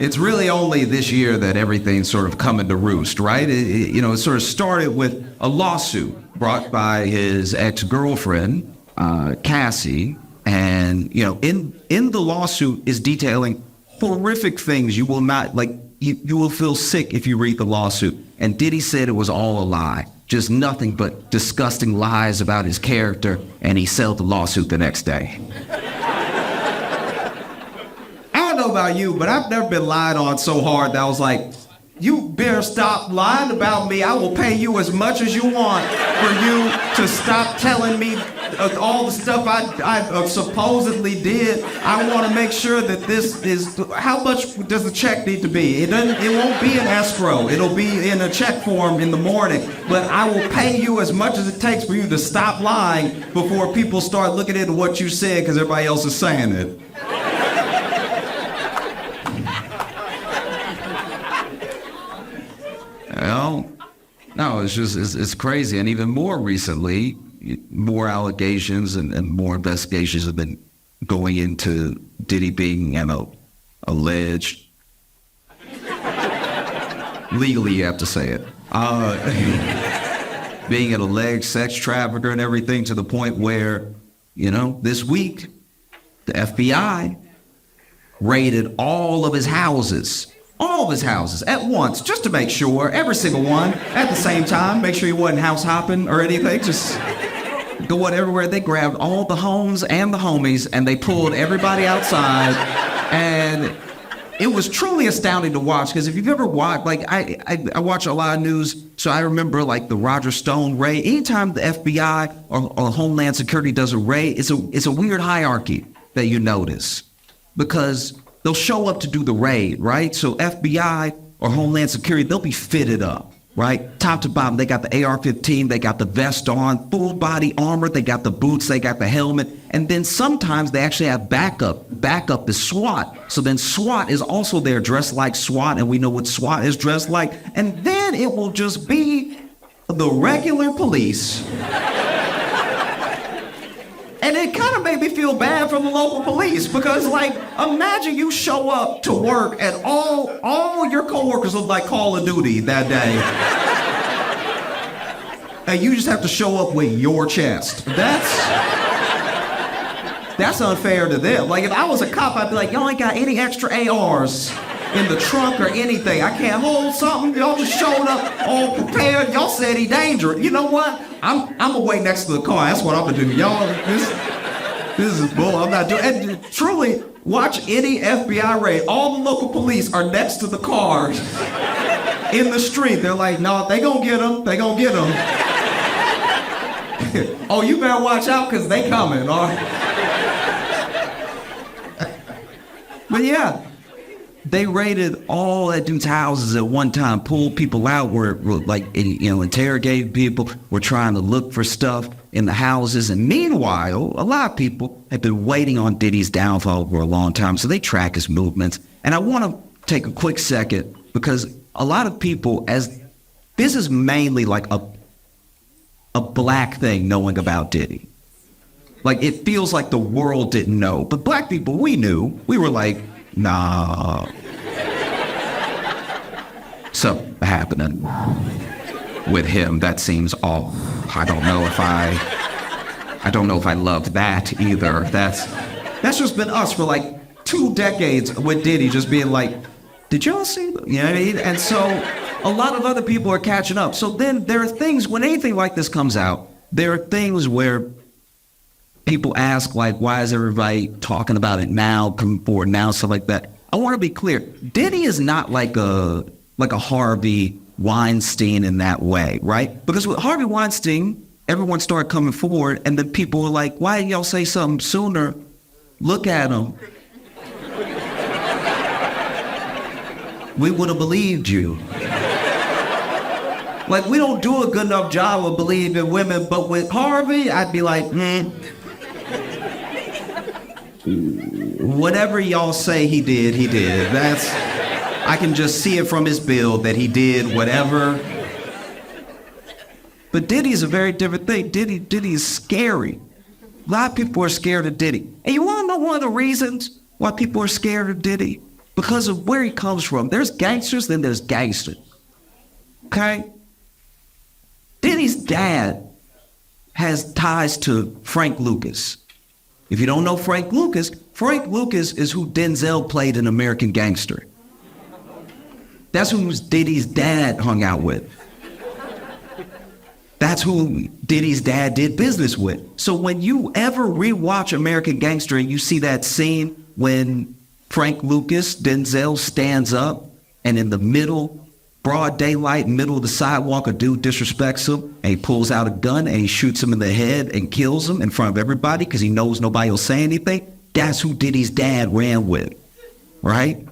it's really only this year that everything's sort of coming to roost, right? It sort of started with a lawsuit brought by his ex-girlfriend, Cassie. And, in the lawsuit is detailing horrific things you will not, you will feel sick if you read the lawsuit. And Diddy said it was all a lie. Just nothing but disgusting lies about his character, and he settled the lawsuit the next day. I don't know about you, but I've never been lied on so hard that I was like, you better stop lying about me. I will pay you as much as you want for you to stop telling me all the stuff I supposedly did. I want to make sure that this is, how much does the check need to be? It won't be in escrow. It'll be in a check form in the morning. But I will pay you as much as it takes for you to stop lying before people start looking into what you said because everybody else is saying it. Well, no, it's crazy. And even more recently, more allegations and more investigations have been going into Diddy being an alleged, legally you have to say it, being an alleged sex trafficker and everything, to the point where, this week, the FBI raided all of his houses all of his houses at once, just to make sure, every single one, at the same time, make sure he wasn't house hopping or anything, just going everywhere. They grabbed all the homes and the homies, and they pulled everybody outside, and it was truly astounding to watch, because if you've ever watched, like, I watch a lot of news, so I remember, like, the Roger Stone raid. Anytime the FBI or Homeland Security does a raid, it's a weird hierarchy that you notice, because they'll show up to do the raid, right? So FBI or Homeland Security, they'll be fitted up, right? Top to bottom, they got the AR-15, they got the vest on, full body armor, they got the boots, they got the helmet, and then sometimes they actually have backup. Backup is SWAT. So then SWAT is also there dressed like SWAT, and we know what SWAT is dressed like. And then it will just be the regular police. And it kind of made me feel bad for the local police, because, like, imagine you show up to work and all your coworkers look like Call of Duty that day. And you just have to show up with your chest. That's unfair to them. Like, if I was a cop, I'd be like, y'all ain't got any extra ARs in the trunk or anything. I can't hold something. Y'all just showed up all prepared. Y'all said he dangerous. You know what? I'm gonna wait next to the car. That's what I'm gonna do. Y'all, this is bull. I'm not doing. And truly, watch any FBI raid. All the local police are next to the cars in the street. They're like, no, they gonna get him. They gonna get him. Oh, you better watch out, because they coming. All right. But yeah, they raided all that dude's houses at one time, pulled people out, were like, interrogating people, were trying to look for stuff in the houses. And meanwhile, a lot of people have been waiting on Diddy's downfall for a long time, so they track his movements. And I want to take a quick second, because a lot of people, as this is mainly like a black thing, knowing about Diddy. Like, it feels like the world didn't know. But black people, we knew. We were like, nah. Something happening with him that seems off. I don't know if I love that either. That's just been us for like 2 decades with Diddy just being like, did y'all see that? You know what I mean? And so a lot of other people are catching up. So then there are things, when anything like this comes out, there are things where people ask, like, why is everybody talking about it now, coming forward now, stuff like that. I want to be clear. Diddy is not like a Harvey Weinstein in that way, right? Because with Harvey Weinstein, everyone started coming forward, and then people were like, why didn't y'all say something sooner? Look at him. We would have believed you. Like, we don't do a good enough job of believing women, but with Harvey, I'd be like, whatever y'all say he did, he did. I can just see it from his build that he did whatever. But Diddy's a very different thing. Diddy is scary. A lot of people are scared of Diddy. And you want to know one of the reasons why people are scared of Diddy? Because of where he comes from. There's gangsters, then there's gangsters. Okay? Diddy's dad has ties to Frank Lucas. If you don't know Frank Lucas is who Denzel played in American Gangster. That's who Diddy's dad hung out with. That's who Diddy's dad did business with. So when you ever rewatch American Gangster and you see that scene when Frank Lucas, Denzel, stands up and in the middle, broad daylight, middle of the sidewalk, a dude disrespects him and he pulls out a gun and he shoots him in the head and kills him in front of everybody because he knows nobody will say anything. That's who Diddy's dad ran with, right?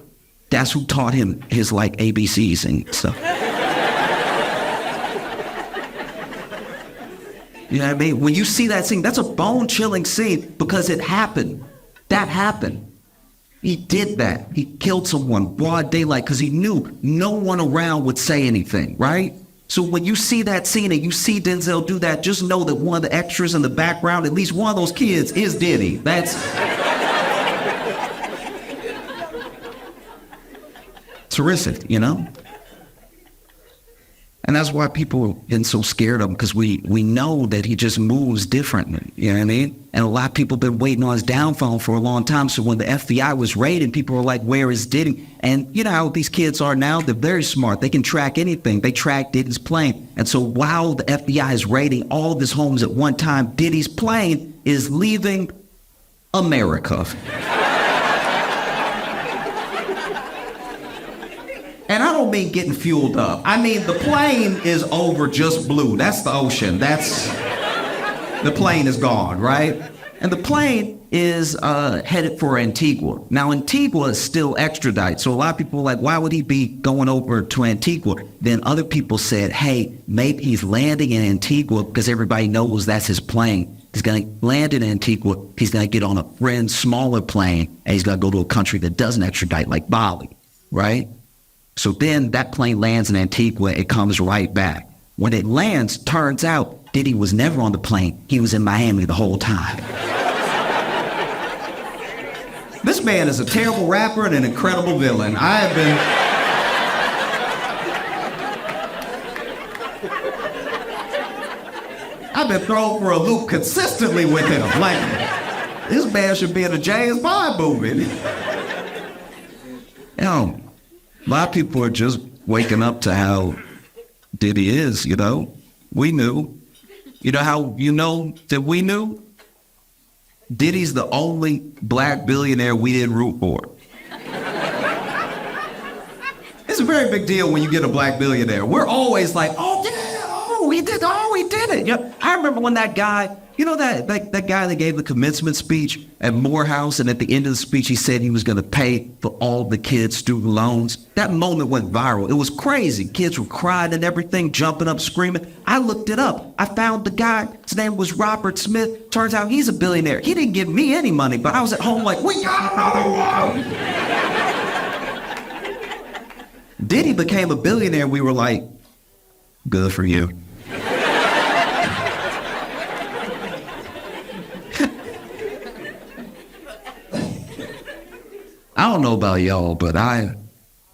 That's who taught him his, like, ABCs and stuff. You know what I mean? When you see that scene, that's a bone-chilling scene because it happened. That happened. He did that. He killed someone broad daylight because he knew no one around would say anything, right? So when you see that scene and you see Denzel do that, just know that one of the extras in the background, at least one of those kids, is Diddy. That's terrific, you know? And that's why people are getting so scared of him, because we know that he just moves differently. You know what I mean? And a lot of people have been waiting on his downfall for a long time. So when the FBI was raiding, people were like, where is Diddy? And you know how these kids are now? They're very smart. They can track anything. They track Diddy's plane. And so while the FBI is raiding all of his homes at one time, Diddy's plane is leaving America. And I don't mean getting fueled up. I mean, the plane is over just blue. That's the ocean. The plane is gone, right? And the plane is headed for Antigua. Now, Antigua is still extradite. So a lot of people are like, why would he be going over to Antigua? Then other people said, hey, maybe he's landing in Antigua because everybody knows that's his plane. He's going to land in Antigua. He's going to get on a friend's smaller plane, and he's going to go to a country that doesn't extradite, like Bali, right? So then that plane lands in Antigua. It comes right back. When it lands, turns out Diddy was never on the plane. He was in Miami the whole time. This man is a terrible rapper and an incredible villain. I've been thrown for a loop consistently with him. Like, this man should be in a James Bond movie. You know, a lot of people are just waking up to how Diddy is, you know. We knew. You know how you know that we knew? Diddy's the only black billionaire we didn't root for. It's a very big deal when you get a black billionaire. We're always like, oh, yeah, oh, we did it. You know, I remember when that guy, you know that guy that gave the commencement speech at Morehouse, and at the end of the speech, he said he was going to pay for all the kids' student loans. That moment went viral. It was crazy. Kids were crying and everything, jumping up, screaming. I looked it up. I found the guy. His name was Robert Smith. Turns out he's a billionaire. He didn't give me any money, but I was at home like, we got another one. Diddy became a billionaire. We were like, good for you. I don't know about y'all, but I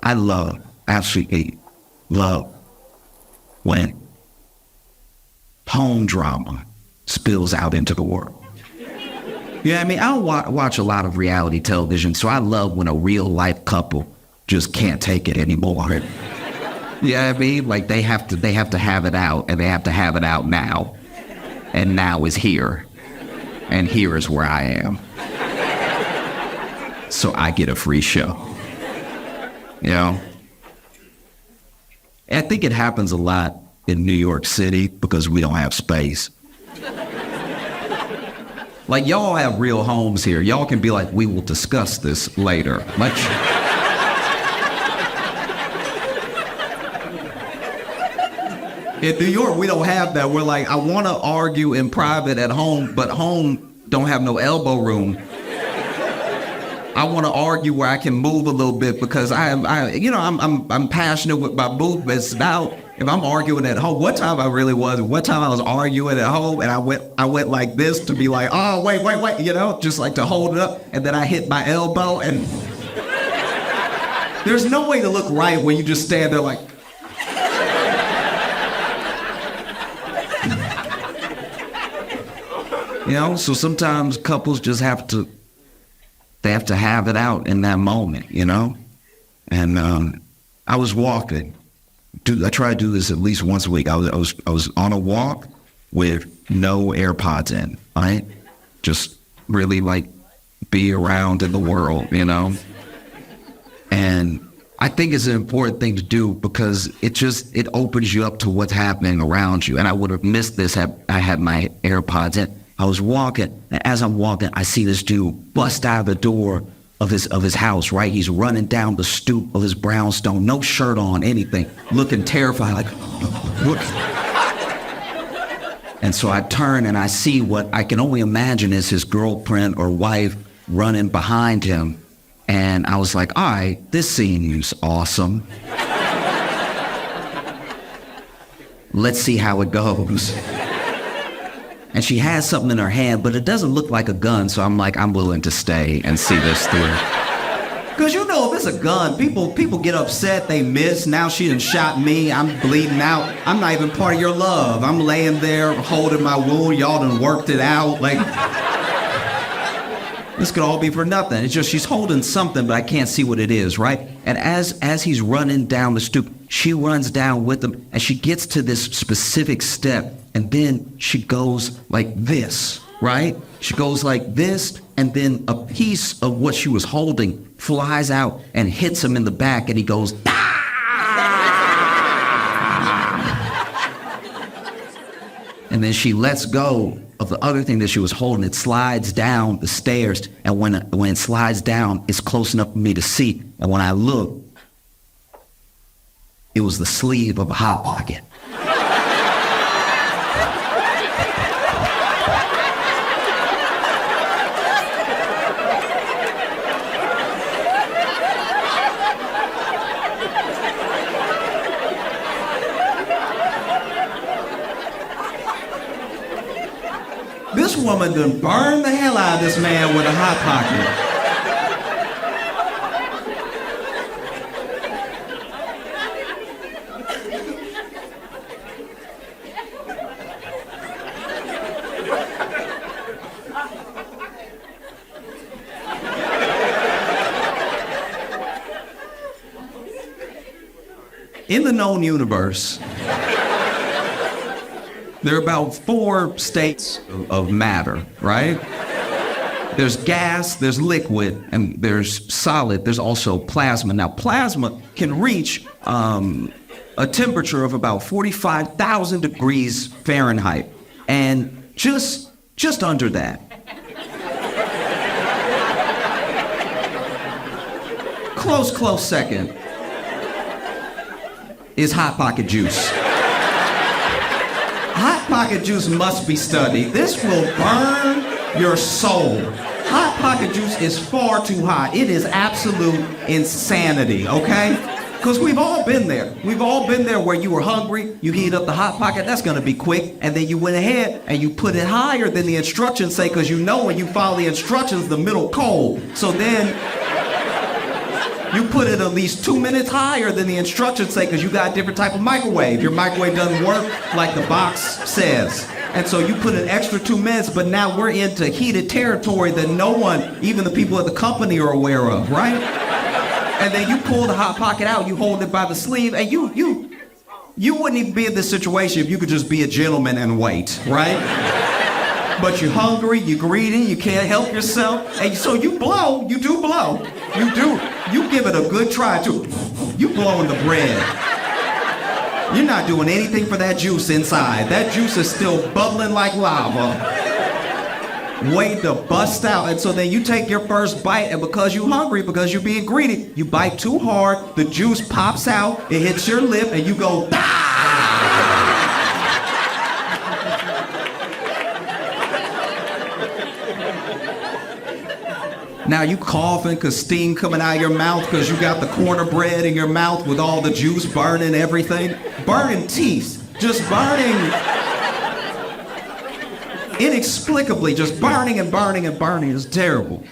absolutely love when home drama spills out into the world. You know what I mean? I don't watch a lot of reality television, so I love when a real life couple just can't take it anymore. You know what I mean? Like they have to have it out, and they have to have it out now. And now is here. And here is where I am. So I get a free show. You know? I think it happens a lot in New York City because we don't have space. Like, y'all have real homes here. Y'all can be like, we will discuss this later. In New York, we don't have that. We're like, I want to argue in private at home, but home don't have no elbow room. I want to argue where I can move a little bit because I'm passionate with my movements. Now, if I'm arguing at home, one time I was arguing at home and I went like this to be like, oh, wait, you know, just like to hold it up. And then I hit my elbow, and there's no way to look right when you just stand there like, you know, so sometimes couples just have to have it out in that moment, you know? And I was walking. I try to do this at least once a week. I was on a walk with no AirPods in, right? Just really like be around in the world, you know? And I think it's an important thing to do because it opens you up to what's happening around you. And I would have missed this had I had my AirPods in. I was walking, and as I'm walking, I see this dude bust out of the door of his house, right? He's running down the stoop of his brownstone, no shirt on, anything, looking terrified, like, look. And so I turn and I see what I can only imagine is his girlfriend or wife running behind him. And I was like, all right, this seems awesome. Let's see how it goes. And she has something in her hand, but it doesn't look like a gun, so I'm like, I'm willing to stay and see this through. Cause you know, if it's a gun, people get upset, they miss. Now she done shot me, I'm bleeding out. I'm not even part of your love. I'm laying there holding my wound, y'all done worked it out. Like, this could all be for nothing. It's just she's holding something, but I can't see what it is, right? And as he's running down the stoop, she runs down with him, and she gets to this specific step, and then she goes like this, right? She goes like this, and then a piece of what she was holding flies out and hits him in the back, and he goes, and then she lets go of the other thing that she was holding. It slides down the stairs, and when it slides down, it's close enough for me to see. And when I look, it was the sleeve of a Hot Pocket. This woman done burned the hell out of this man with a Hot Pocket. In the known universe, there are about 4 states of matter, right? There's gas, there's liquid, and there's solid. There's also plasma. Now, plasma can reach a temperature of about 45,000 degrees Fahrenheit, and just under that. Close second is Hot Pocket juice. Hot Pocket juice must be studied. This will burn your soul. Hot Pocket juice is far too hot. It is absolute insanity, okay? Because we've all been there. We've all been there where you were hungry, you heat up the Hot Pocket, that's gonna be quick, and then you went ahead and you put it higher than the instructions say, because you know when you follow the instructions, the middle cold. So then, you put it at least 2 minutes higher than the instructions say, because you got a different type of microwave. Your microwave doesn't work like the box says. And so you put an extra 2 minutes, but now we're into heated territory that no one, even the people at the company, are aware of, right? And then you pull the Hot Pocket out, you hold it by the sleeve, and you wouldn't even be in this situation if you could just be a gentleman and wait, right? But you're hungry, you're greedy, you can't help yourself, and so you blow, you do blow. You do. You give it a good try, too. You blowing the bread. You're not doing anything for that juice inside. That juice is still bubbling like lava. Wait to bust out. And so then you take your first bite, and because you're hungry, because you're being greedy, you bite too hard, the juice pops out, it hits your lip, and you go, ah! Now you coughing because steam coming out of your mouth because you got the corner bread in your mouth with all the juice burning everything. Burning teeth. Just burning. Inexplicably, just burning and burning and burning. It's terrible.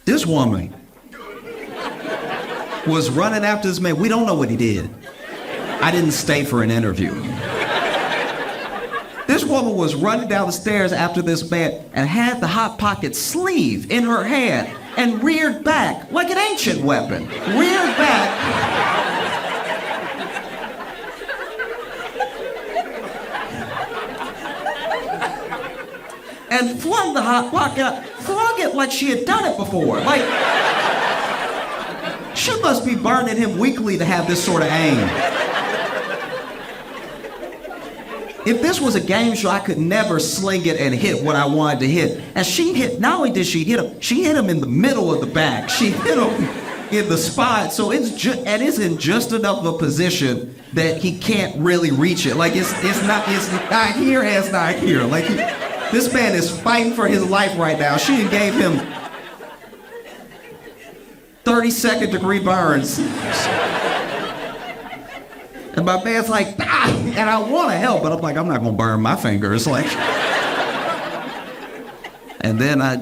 This woman was running after this man. We don't know what he did. I didn't stay for an interview. This woman was running down the stairs after this man and had the Hot Pocket sleeve in her hand and reared back like an ancient weapon. Reared back. And flung the Hot Pocket out, flung it like she had done it before. Like, she must be burning him weekly to have this sort of aim. If this was a game show, I could never sling it and hit what I wanted to hit. And she hit, not only did she hit him in the middle of the back. She hit him in the spot. So it's in just enough of a position that he can't really reach it. Like it's not here and it's not here. Like this man is fighting for his life right now. She gave him 32nd degree burns. And my man's like, ah! And I want to help, but I'm like, I'm not going to burn my fingers. Like, And then I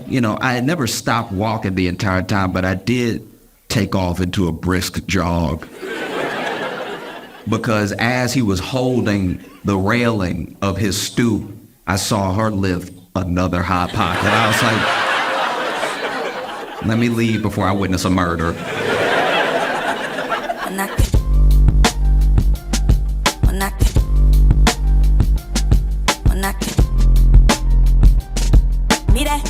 had never stopped walking the entire time, but I did take off into a brisk jog. Because as he was holding the railing of his stoop, I saw her lift another Hot Pocket. I was like, let me leave before I witness a murder. Mira.